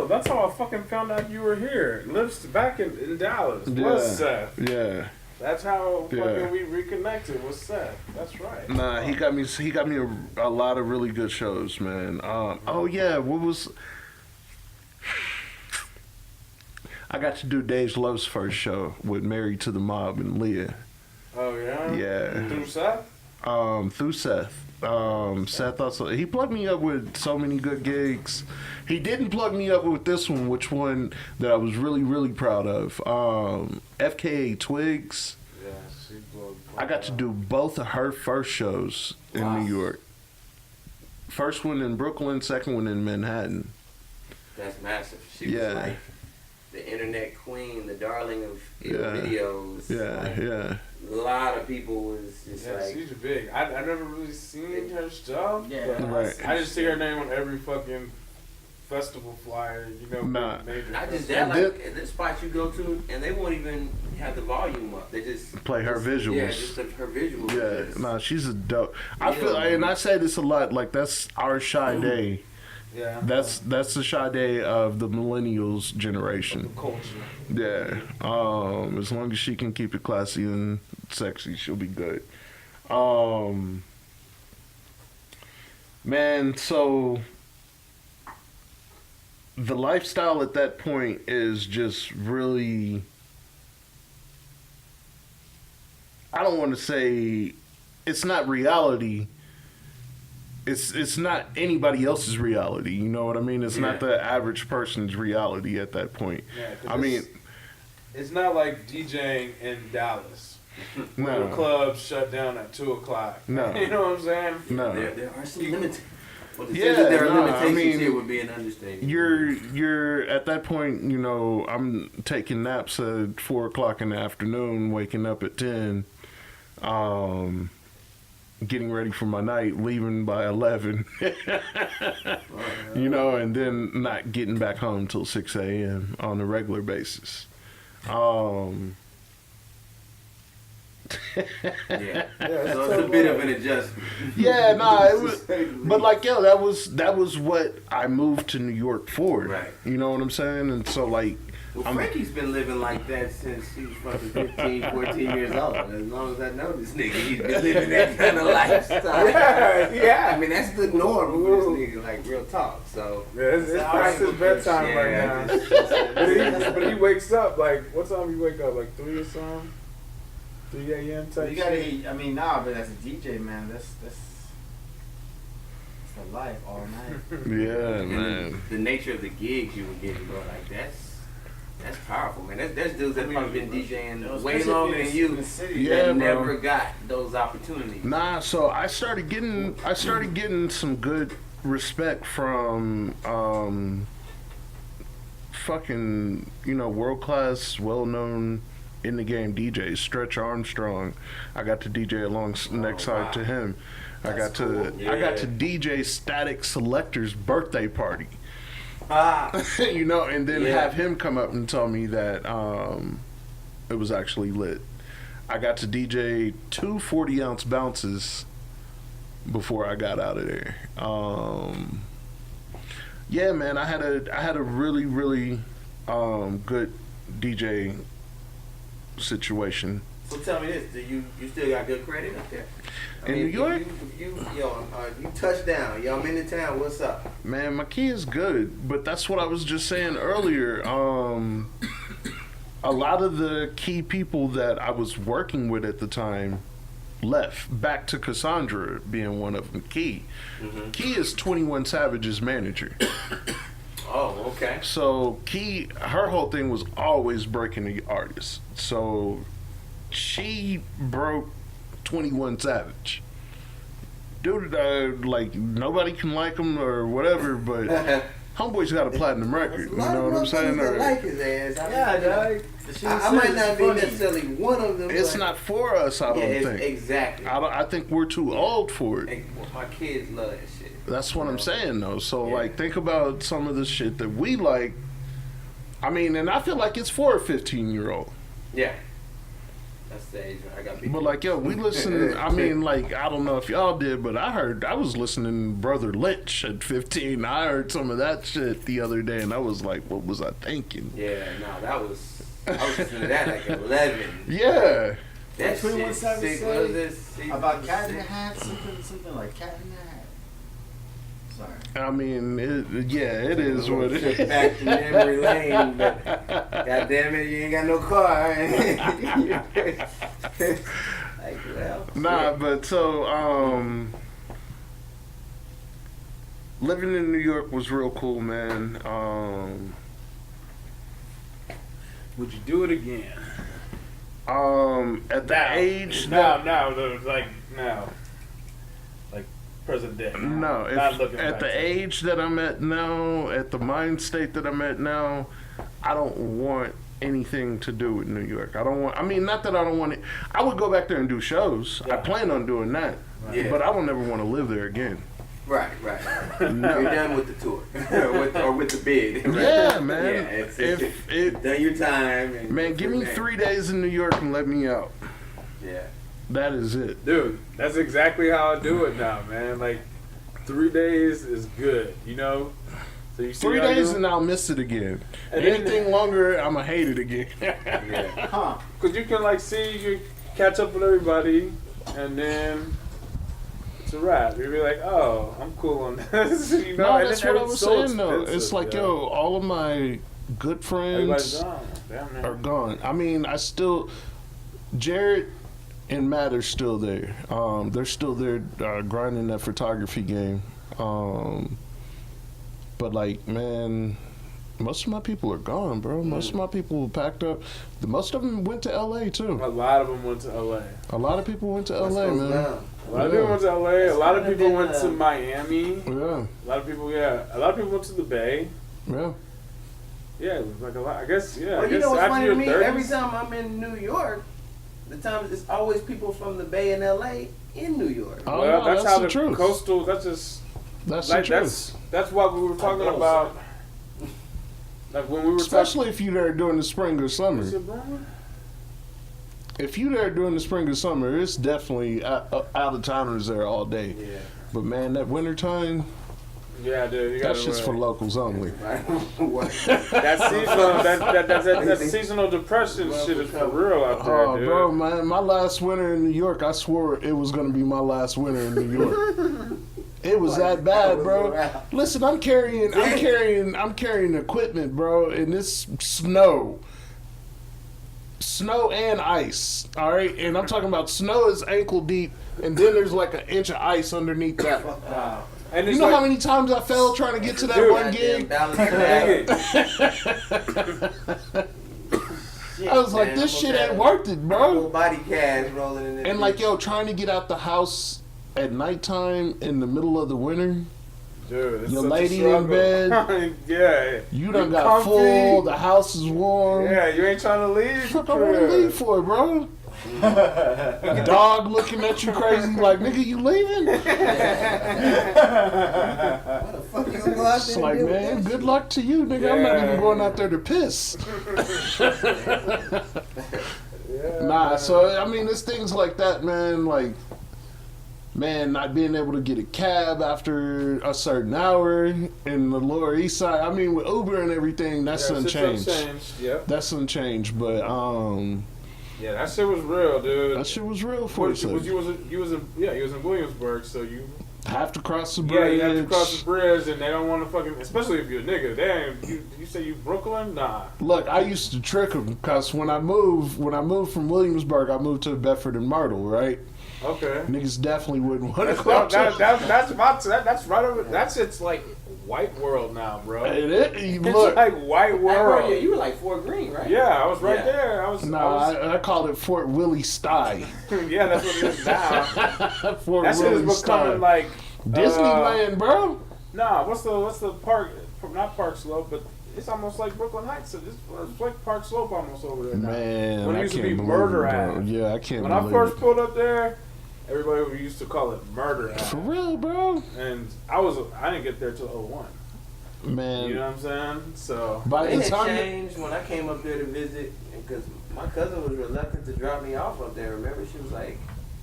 Speaker 2: that's how I fucking found out you were here. Lives back in Dallas. What's Seth?
Speaker 3: Yeah.
Speaker 2: That's how fucking we reconnected with Seth. That's right.
Speaker 3: Nah, he got me a lot of really good shows, man. Oh yeah, I got to do Dej Loaf's first show with Married to the Mob and Leah.
Speaker 2: Oh yeah?
Speaker 3: Yeah.
Speaker 2: Through Seth?
Speaker 3: Through Seth. Seth also, he plugged me up with so many good gigs. He didn't plug me up with this one, which one that I was really, really proud of. FKA Twigs.
Speaker 2: Yeah, she blew.
Speaker 3: I got to do both of her first shows in New York. First one in Brooklyn, second one in Manhattan.
Speaker 4: That's massive. She was like the internet queen, the darling of videos.
Speaker 3: Yeah,
Speaker 4: like, a lot of people was just like.
Speaker 2: She's big. I never really seen her stuff.
Speaker 1: Yeah,
Speaker 3: right.
Speaker 2: I just see her name on every fucking festival flyer, you know.
Speaker 3: Nah.
Speaker 4: Not just that, like the spots you go to, and they won't even have the volume up. They just
Speaker 3: play her visuals.
Speaker 4: Yeah, just her visuals.
Speaker 3: Yeah, nah, she's a dope. I feel like, and I say this a lot, like that's our Sade.
Speaker 2: Yeah.
Speaker 3: That's the Sade of the millennials generation.
Speaker 2: The culture.
Speaker 3: Yeah. As long as she can keep it classy and sexy, she'll be good. Man, so the lifestyle at that point is just really, I don't want to say it's not reality. It's not anybody else's reality. You know what I mean? It's not the average person's reality at that point.
Speaker 2: Yeah,
Speaker 3: I mean,
Speaker 2: it's not like DJing in Dallas.
Speaker 3: No.
Speaker 2: The clubs shut down at 2:00.
Speaker 3: No.
Speaker 2: You know what I'm saying?
Speaker 3: No.
Speaker 4: There are some limitations. Well, to say
Speaker 3: Yeah,
Speaker 4: that there are
Speaker 3: no,
Speaker 4: limitations
Speaker 3: I mean,
Speaker 4: here would be an understatement.
Speaker 3: You're at that point, you know, I'm taking naps at 4:00 in the afternoon, waking up at 10, getting ready for my night, leaving by 11, you know, and then not getting back home till 6 a.m. on a regular basis.
Speaker 4: Yeah, so it's a bit of an adjustment.
Speaker 3: Yeah, nah, it was, but like, yo, that was what I moved to New York for.
Speaker 4: Right.
Speaker 3: You know what I'm saying? And so, like,
Speaker 4: well, Frankie's been living like that since he was fucking 15, 14 years old. As long as I know this nigga, he's been living that kind of lifestyle.
Speaker 2: Yeah.
Speaker 4: I mean, that's the norm for this nigga, like, real talk. So
Speaker 2: Yeah, it's past his bedtime right now. But he wakes up, like, what time you wake up? Like 3 or something? 3 a.m. type
Speaker 1: You gotta
Speaker 2: shit?
Speaker 1: eat. I mean, nah, but as a DJ, man, that's the life all night.
Speaker 3: yeah,
Speaker 4: and
Speaker 3: man.
Speaker 4: the nature of the gigs you were getting, bro, like, that's powerful, man. There's dudes that probably been DJing way longer than you
Speaker 3: Yeah,
Speaker 4: that
Speaker 3: bro.
Speaker 4: never got those opportunities.
Speaker 3: Nah, so I started getting some good respect from fucking, you know, world class, well known in the game DJs. Stretch Armstrong, I got to DJ along next side to him. I got to DJ Static Selector's birthday party. You know, and then have him come up and tell me that it was actually lit. I got to DJ 2 40-ounce bounces before I got out of there. Yeah, man, I had a really, really good DJ situation.
Speaker 4: So tell me this: you still got good credit up there? I mean,
Speaker 3: New York?
Speaker 4: You touched down. Yo, I'm in the town. What's up?
Speaker 3: Man, my key is good, but that's what I was just saying earlier. A lot of the key people that I was working with at the time left, back to Cassandra being one of them. Key is 21 Savage's manager.
Speaker 4: Oh, okay.
Speaker 3: So Key, her whole thing was always breaking the artists. So she broke 21 Savage. Dude, like, nobody can like him or whatever, but Homeboy's got a platinum record. You know what I'm saying?
Speaker 4: I like his ass.
Speaker 1: Yeah,
Speaker 4: I might not be necessarily one of them.
Speaker 3: It's
Speaker 4: but
Speaker 3: not for us, I don't think.
Speaker 4: Exactly.
Speaker 3: I think we're too old for it.
Speaker 4: Well, my kids love that shit.
Speaker 3: That's what I'm saying, though. So, like, think about some of the shit that we like. I mean, and I feel like it's for a 15-year-old.
Speaker 4: Yeah. That's the age I got.
Speaker 3: But like, yo, we listen. I mean, like, I don't know if y'all did, but I was listening to Brother Lynch at 15. I heard some of that shit the other day, and I was like, what was I thinking?
Speaker 4: Yeah, no, I was listening to that like 11.
Speaker 3: Yeah.
Speaker 4: That
Speaker 1: 21
Speaker 4: shit
Speaker 1: Savage
Speaker 4: sick.
Speaker 1: say
Speaker 4: What is this?
Speaker 1: about Cat in the Hat, something like Cat in the Hat. Sorry.
Speaker 3: I mean, it is what it is.
Speaker 4: Back to memory lane, but God damn it, you ain't got no car. Like, well,
Speaker 3: Nah, but so, living in New York was real cool, man.
Speaker 2: Would you do it again?
Speaker 3: At that age,
Speaker 2: Now, like present day.
Speaker 3: No,
Speaker 2: Not looking
Speaker 3: at
Speaker 2: back
Speaker 3: the
Speaker 2: to it.
Speaker 3: age that I'm at now, at the mind state that I'm at now, I don't want anything to do with New York. I don't want. I mean, not that I don't want it. I would go back there and do shows. I
Speaker 2: Yeah.
Speaker 3: plan on doing that,
Speaker 4: Yeah.
Speaker 3: but I don't ever want to live there again.
Speaker 4: Right.
Speaker 3: No.
Speaker 4: You're done with the tour, or with the bid. Right?
Speaker 3: Yeah, man.
Speaker 4: Yeah,
Speaker 3: If it,
Speaker 4: done your time. And
Speaker 3: man, give me 3 days in New York and let me out.
Speaker 4: Yeah.
Speaker 3: That is it.
Speaker 2: Dude, that's exactly how I do it now, man. Like 3 days is good, you know. So you see
Speaker 3: 3
Speaker 2: how
Speaker 3: days
Speaker 2: you-
Speaker 3: and I'll miss it again.
Speaker 2: And then-
Speaker 3: Anything longer, I'ma hate it again.
Speaker 4: Yeah.
Speaker 1: Huh.
Speaker 2: Cause you can like see you catch up with everybody, and then it's a wrap. You'll be like, oh, I'm cool on this. You know,
Speaker 3: No,
Speaker 2: and
Speaker 3: that's
Speaker 2: then
Speaker 3: what I was
Speaker 2: so
Speaker 3: saying though. It's
Speaker 2: expensive,
Speaker 3: like,
Speaker 2: yeah.
Speaker 3: yo, all of my good
Speaker 2: Everybody's
Speaker 3: friends
Speaker 2: gone. Damn, man.
Speaker 3: are gone. I mean, I still, Jared and Matt are still there. They're still there grinding that photography game. But like, man, most of my people are gone, bro. Most of my people packed up. Most of them went to LA too.
Speaker 2: A lot of them went to LA.
Speaker 3: A lot of people went to LA,
Speaker 4: Goes
Speaker 3: man.
Speaker 4: down.
Speaker 2: A lot of
Speaker 3: Yeah.
Speaker 2: people went to LA. A
Speaker 4: That's
Speaker 2: lot of
Speaker 4: kinda
Speaker 2: people
Speaker 4: been,
Speaker 2: went to Miami.
Speaker 3: Yeah,
Speaker 2: A lot of people, yeah. A lot of people went to the Bay.
Speaker 3: yeah.
Speaker 2: Yeah, it was like a lot. I guess, yeah. I
Speaker 4: Well, you
Speaker 2: guess
Speaker 4: know what's
Speaker 2: after
Speaker 4: funny
Speaker 2: your
Speaker 4: to me?
Speaker 2: 30s,
Speaker 4: Every time I'm in New York, the time it's always people from the Bay and LA in New York.
Speaker 3: Oh,
Speaker 2: well,
Speaker 3: no,
Speaker 2: that's
Speaker 3: that's
Speaker 2: how
Speaker 3: the
Speaker 2: the
Speaker 3: truth.
Speaker 2: coastal. That's just
Speaker 3: That's
Speaker 2: like
Speaker 3: the truth.
Speaker 2: that's what we were talking
Speaker 4: know,
Speaker 2: about. Like when we were
Speaker 3: Especially if you're there during the spring or summer.
Speaker 2: talking.
Speaker 3: If you're there during the spring or summer, it's definitely out of towners there all day.
Speaker 4: Yeah.
Speaker 3: But man, that winter time,
Speaker 2: Yeah, dude. You
Speaker 3: that's
Speaker 2: gotta
Speaker 3: just for locals only.
Speaker 4: What?
Speaker 2: that seasonal that seasonal depression shit is for real out there,
Speaker 3: Oh,
Speaker 2: dude.
Speaker 3: bro, man, my last winter in New York, I swore it was gonna be my last winter in New York. It was that bad, bro. Listen, I'm carrying equipment, bro, and it's snow and ice. All right, and I'm talking about snow is ankle deep, and then there's like an inch of ice underneath that.
Speaker 4: Wow.
Speaker 2: And
Speaker 3: You
Speaker 2: it's
Speaker 3: know
Speaker 2: like,
Speaker 3: how many times I fell trying to get to that
Speaker 2: Dude.
Speaker 3: one gig? I was like, this shit ain't worth it,
Speaker 4: Full
Speaker 3: bro.
Speaker 4: body cast rolling in this.
Speaker 3: And like,
Speaker 4: bitch.
Speaker 3: yo, trying to get out the house at nighttime in the middle of the winter,
Speaker 2: dude, it's
Speaker 3: your
Speaker 2: such a
Speaker 3: lady in
Speaker 2: struggle.
Speaker 3: bed.
Speaker 2: Yeah.
Speaker 3: you done
Speaker 2: You
Speaker 3: got
Speaker 2: comfy.
Speaker 3: full, the house is warm.
Speaker 2: Yeah, you ain't trying to leave.
Speaker 3: What the fuck I want to leave for, bro? A dog looking at you crazy like, nigga, you leaving?
Speaker 4: What the fuck you gonna go out
Speaker 3: It's
Speaker 4: there
Speaker 3: like,
Speaker 4: and do with
Speaker 3: man,
Speaker 4: that
Speaker 3: good luck to you, nigga. I'm not
Speaker 2: Yeah.
Speaker 3: even going out there to piss.
Speaker 2: Yeah,
Speaker 3: Nah,
Speaker 2: man.
Speaker 3: so, I mean, it's things like that, man. Like, man, not being able to get a cab after a certain hour in the Lower East Side. I mean, with Uber and everything, that's
Speaker 2: Yeah, shit's
Speaker 3: unchanged.
Speaker 2: unchanged. Yep.
Speaker 3: That's unchanged, but
Speaker 2: Yeah, that shit was real, dude.
Speaker 3: that shit was real for
Speaker 2: Was
Speaker 3: you.
Speaker 2: you was in Williamsburg, so you
Speaker 3: Have to cross the
Speaker 2: yeah
Speaker 3: bridge.
Speaker 2: you have to cross the bridge, and they don't want to fucking, especially if you're a nigga. Damn, you say you Brooklyn? Nah.
Speaker 3: Look, I used to trick them because when I moved from Williamsburg, I moved to Bedford and Myrtle, right?
Speaker 2: Okay.
Speaker 3: Niggas definitely wouldn't want to
Speaker 2: That's
Speaker 3: go up to
Speaker 2: that's right over. That's it's like white world now, bro.
Speaker 3: It,
Speaker 2: It's
Speaker 3: look,
Speaker 2: like white
Speaker 4: Yeah,
Speaker 2: world.
Speaker 4: you were like Fort Green, right?
Speaker 2: Yeah, I was right
Speaker 4: Yeah.
Speaker 2: there. I was.
Speaker 3: I called it Fort Willie Stye.
Speaker 2: Yeah, that's what it is now.
Speaker 3: Fort
Speaker 2: That shit
Speaker 3: Willie
Speaker 2: is becoming
Speaker 3: Stye.
Speaker 2: like
Speaker 3: Disneyland, bro.
Speaker 2: Nah, what's the park? Not Park Slope, but it's almost like Brooklyn Heights. It's like Park Slope almost over there now.
Speaker 3: Man,
Speaker 2: When it
Speaker 3: I
Speaker 2: used to
Speaker 3: can't
Speaker 2: be
Speaker 3: believe
Speaker 2: Murder
Speaker 3: it, bro.
Speaker 2: Ave.
Speaker 3: Yeah, I can't
Speaker 2: When I
Speaker 3: believe
Speaker 2: first
Speaker 3: it.
Speaker 2: pulled up there, everybody used to call it Murder
Speaker 3: For
Speaker 2: Ave.
Speaker 3: real, bro.
Speaker 2: And I didn't get there till 01.
Speaker 3: Man,
Speaker 2: You know what I'm saying? So
Speaker 3: by
Speaker 4: It
Speaker 3: the
Speaker 4: had
Speaker 3: time
Speaker 4: changed when I came up there to visit, because my cousin was reluctant to drop me off up there. Remember, she was like,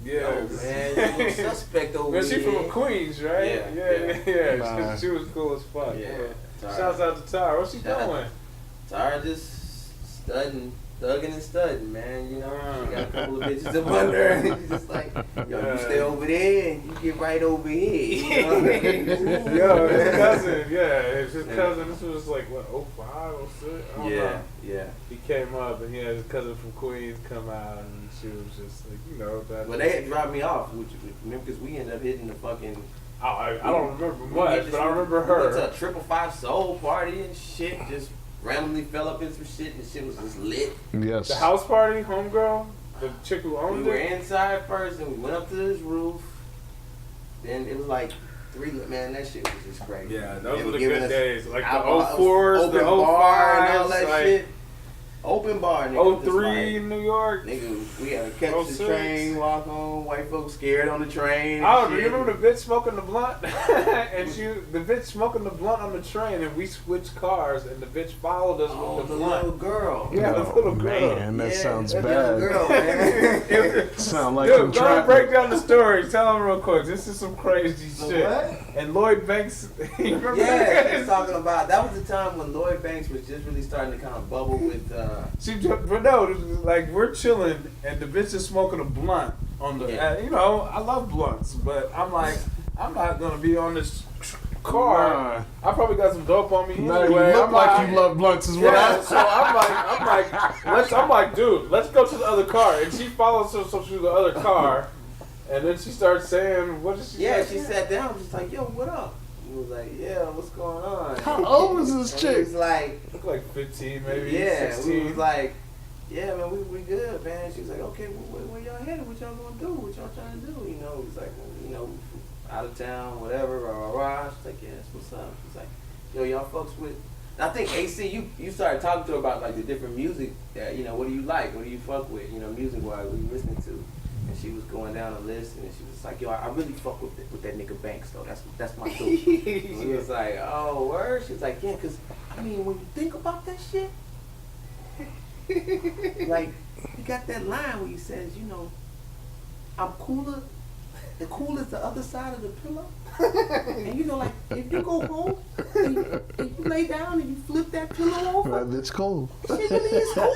Speaker 2: yeah,
Speaker 4: "Yo, man, you a suspect over
Speaker 2: Man, she
Speaker 4: here."
Speaker 2: from Queens, right?
Speaker 4: Yeah.
Speaker 3: Nah.
Speaker 2: She was cool as fuck.
Speaker 4: Yeah. Tara.
Speaker 2: Shouts out to Tara. What's she
Speaker 4: Shout
Speaker 2: doing?
Speaker 4: Tara just thugging and studding, man. You know, she got a couple of bitches up
Speaker 2: Uh.
Speaker 4: under her, and she's just like, "Yo, you stay over there and you get right over here." You know what I mean?
Speaker 2: Yo, his cousin, his cousin. This was like what, 05, 06? I don't know.
Speaker 4: Yeah.
Speaker 2: He came up and he had his cousin from Queens come out, and she was just like, you know, that.
Speaker 4: Well, they had dropped me off, remember, because we ended up hitting the fucking.
Speaker 2: I don't remember
Speaker 4: we
Speaker 2: much,
Speaker 4: hit
Speaker 2: but I remember
Speaker 4: We went to
Speaker 2: her.
Speaker 4: a 555 soul party and shit. Just randomly fell up in some shit, and shit was just lit.
Speaker 3: yes,
Speaker 2: The house party, homegirl, the chick who
Speaker 4: We
Speaker 2: owned
Speaker 4: were
Speaker 2: it.
Speaker 4: inside first, and we went up to this roof. then it was like man, that shit was just crazy.
Speaker 2: Yeah, those
Speaker 4: They
Speaker 2: were the
Speaker 4: giving
Speaker 2: good
Speaker 4: us
Speaker 2: days. Like the
Speaker 4: alcohol,
Speaker 2: 04s,
Speaker 4: open
Speaker 2: the
Speaker 4: bar and all
Speaker 2: 05s,
Speaker 4: that
Speaker 2: like
Speaker 4: shit. Open bar, nigga.
Speaker 2: 03 in New York.
Speaker 4: Nigga, we had to catch the
Speaker 2: 06.
Speaker 4: train, walk home, white folks scared on the train.
Speaker 2: Oh, do
Speaker 4: shit.
Speaker 2: you remember the bitch smoking the blunt? And the bitch smoking the blunt on the train, and we switched cars, and the bitch followed us with the blunt.
Speaker 4: little girl.
Speaker 2: Yeah, the little girl.
Speaker 3: Man, that
Speaker 4: Yeah,
Speaker 3: sounds
Speaker 4: that
Speaker 3: bad.
Speaker 4: little girl, man.
Speaker 3: Sound like
Speaker 2: Dude,
Speaker 3: some
Speaker 2: go ahead and break
Speaker 3: traffic.
Speaker 2: down the story. Tell them real quick. This is some crazy shit.
Speaker 4: What?
Speaker 2: And Lloyd Banks, you remember
Speaker 4: Yeah,
Speaker 2: that?
Speaker 4: she was talking about, that was the time when Lloyd Banks was just really starting to kind of bubble with,
Speaker 2: But no, like we're chilling, and the bitch is smoking a blunt on the.
Speaker 4: Yeah.
Speaker 2: You know, I love blunts, but I'm like, I'm not gonna be on this car. I probably got some dope on me
Speaker 3: No,
Speaker 2: anyway.
Speaker 3: you look
Speaker 2: I'm
Speaker 3: like you love blunts, is what
Speaker 2: Yeah,
Speaker 3: I.
Speaker 2: so I'm like, dude, let's go to the other car, and she follows us to the other car, and then she starts saying, what did she say?
Speaker 4: yeah, she sat down, just like, yo, what up? He was like, yeah, what's going on?
Speaker 3: How old was this
Speaker 4: And
Speaker 3: chick?
Speaker 4: he was like,
Speaker 2: Look like 15, maybe
Speaker 4: yeah,
Speaker 2: 16.
Speaker 4: we was like, yeah, man, we good, man. She was like, okay, where y'all headed? What y'all gonna do? What y'all trying to do? You know, he was like, well, you know, out of town, whatever, rah, rah, rah. She's like, yeah, that's what's up. She's like, yo, y'all folks with, I think AC, you started talking to her about like the different music that, you know, what do you like? What do you fuck with? You know, music-wise, what are you listening to? And she was going down a list, and she was like, yo, I really fuck with that nigga Banks, though. That's my dude. She was like, oh, word? She was like, yeah, because, I mean, when you think about that shit, like, he got that line where he says, you know, I'm cooler, the cool is the other side of the pillow. And you know, like, if you go home and you lay down and you flip that pillow over,
Speaker 3: That's cool.
Speaker 4: shit really is cool.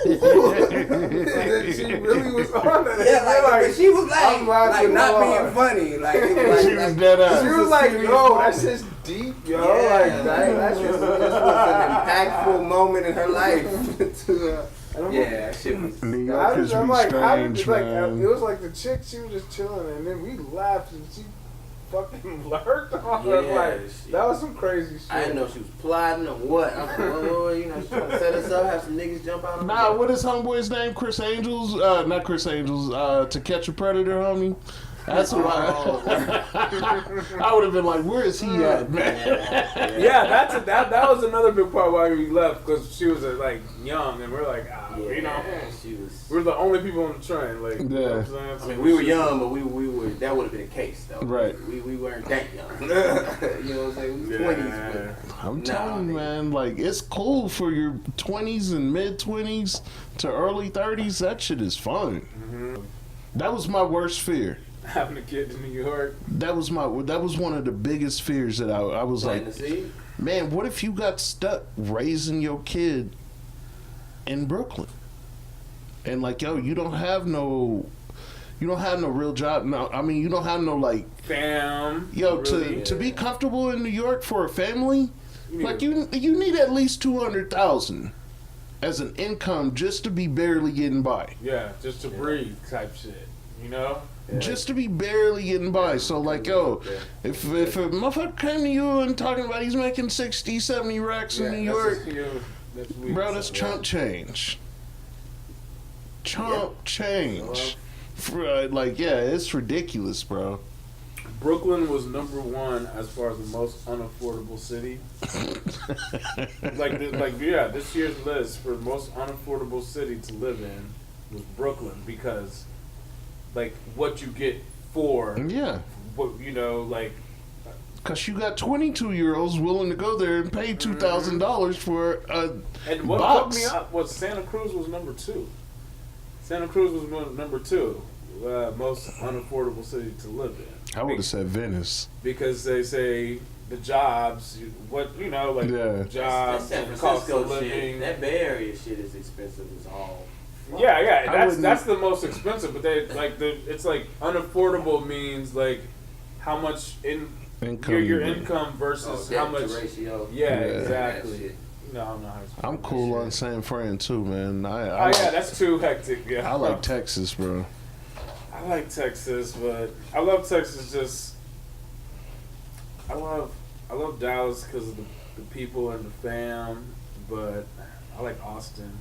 Speaker 2: She really was on that.
Speaker 4: Yeah, like, she was like,
Speaker 2: I'm laughing
Speaker 4: not
Speaker 2: hard.
Speaker 4: being funny. Like, it was
Speaker 3: She was dead ass.
Speaker 2: She
Speaker 4: This
Speaker 2: was
Speaker 4: is
Speaker 2: like,
Speaker 4: serious
Speaker 2: yo,
Speaker 4: moment.
Speaker 2: that's just deep, yo.
Speaker 4: Yeah,
Speaker 2: Like,
Speaker 4: that shit was an impactful moment in her life. Yeah, that shit was.
Speaker 3: New York is really strange, man.
Speaker 2: it was like the chick, she was just chilling, and then we laughed, and she fucking lurked on her.
Speaker 4: Yeah,
Speaker 2: Like,
Speaker 4: she-
Speaker 2: that was some crazy shit.
Speaker 4: I didn't know if she was plotting or what. I was like, oh, you know, she's trying to set us up, have some niggas jump out on
Speaker 3: Nah,
Speaker 4: her.
Speaker 3: what is homeboy's name? Chris Angels? Not Chris Angels. To Catch a Predator, homie. That's what I would have been like, where is he at, man?
Speaker 2: Yeah, that was another big part why we left, because she was like young, and we're like, you know,
Speaker 4: she was.
Speaker 2: we're the only people on the train. Like, you know what I'm saying?
Speaker 4: I
Speaker 2: So
Speaker 4: mean, we were
Speaker 2: just-
Speaker 4: young, but we were. That would have been the case, though.
Speaker 3: Right.
Speaker 4: We weren't that young. You know what I'm saying? We was 20s,
Speaker 3: I'm
Speaker 4: Nah,
Speaker 3: telling you,
Speaker 4: nigga.
Speaker 3: man, like, it's cool for your 20s and mid-20s to early 30s. That shit is fun. That was my worst fear.
Speaker 2: Having a kid in New York.
Speaker 3: That was one of the biggest fears that I was like,
Speaker 4: Planting the seed.
Speaker 3: man, what if you got stuck raising your kid in Brooklyn? And like, yo, you don't have no real job. No, I mean, you don't have no like,
Speaker 2: Fam.
Speaker 3: yo,
Speaker 2: really,
Speaker 3: to be comfortable in New York for a family,
Speaker 2: You
Speaker 3: like
Speaker 2: need-
Speaker 3: you need at least 200,000 as an income just to be barely getting by.
Speaker 2: Yeah, just to breathe type shit. You know?
Speaker 3: Just to be barely getting by. So like, yo, if a motherfucker came to you and talking about he's making 60, 70 racks in New York, bro, that's chump change. Chump change. Like, yeah, it's ridiculous, bro.
Speaker 2: Brooklyn was #1 as far as the most unaffordable city. This year's list for the most unaffordable city to live in was Brooklyn, because like what you get for
Speaker 3: Yeah.
Speaker 2: what, you know, like,
Speaker 3: Because you got 22-year-olds willing to go there and pay $2,000 for a
Speaker 2: and what
Speaker 3: box.
Speaker 2: fucked me up was Santa Cruz was #2. Santa Cruz was #2, most unaffordable city to live in.
Speaker 3: I would have said Venice.
Speaker 2: Because they say the jobs,
Speaker 3: Yeah.
Speaker 2: jobs,
Speaker 4: That San
Speaker 2: and cost
Speaker 4: Francisco
Speaker 2: of living.
Speaker 4: shit. That Bay Area shit is expensive as all.
Speaker 2: Yeah,
Speaker 3: I
Speaker 2: that's the most expensive. But they it's like unaffordable means like how much
Speaker 3: Income.
Speaker 2: your income versus how much.
Speaker 4: ratio.
Speaker 2: Yeah,
Speaker 3: Yeah.
Speaker 2: exactly. No, I'm not.
Speaker 3: I'm cool on San Fran too, man.
Speaker 2: Oh yeah, that's too hectic. Yeah,
Speaker 3: I like Texas, bro.
Speaker 2: I like Texas, but I love Texas. Just I love Dallas because of the people and the fam, but I like Austin.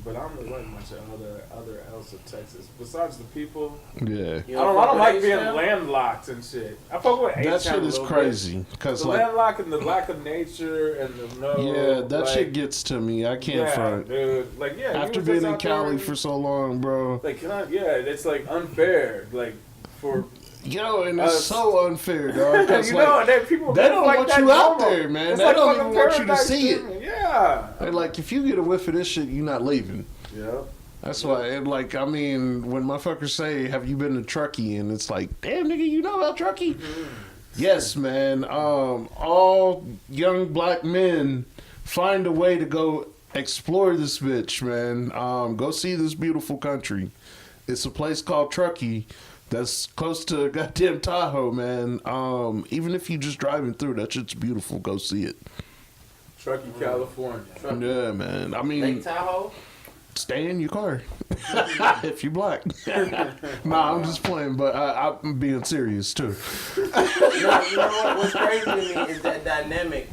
Speaker 2: But I don't really like much of other else of Texas besides the people.
Speaker 3: Yeah.
Speaker 2: I don't like being landlocked and shit. I fuck with
Speaker 3: that shit is crazy. Cause
Speaker 2: the landlocked and the lack of nature and the
Speaker 3: that shit gets to me. I can't front.
Speaker 2: Dude. Like
Speaker 3: after being in Cali for so long, bro.
Speaker 2: Like it's like unfair. Like for.
Speaker 3: Yo, and it's so unfair, dog.
Speaker 2: You know, people
Speaker 3: they don't want you out there, man. They don't even want you to see
Speaker 2: it. Yeah.
Speaker 3: They're like, if you get a whiff of this shit, you're not leaving.
Speaker 2: Yeah.
Speaker 3: That's why, and like, I mean, when motherfuckers say, have you been to Truckee? And it's like, damn, nigga, you know about Truckee? Yes, man. All young black men find a way to go explore this bitch, man. Go see this beautiful country. It's a place called Truckee. That's close to goddamn Tahoe, man. Even if you just driving through, that shit's beautiful. Go see it.
Speaker 2: Truckee, California.
Speaker 3: Yeah, man. I mean,
Speaker 4: Lake Tahoe.
Speaker 3: Stay in your car if you black. Nah, I'm just playing, but I'm being serious too.
Speaker 4: You know what? What's crazy to me is that dynamic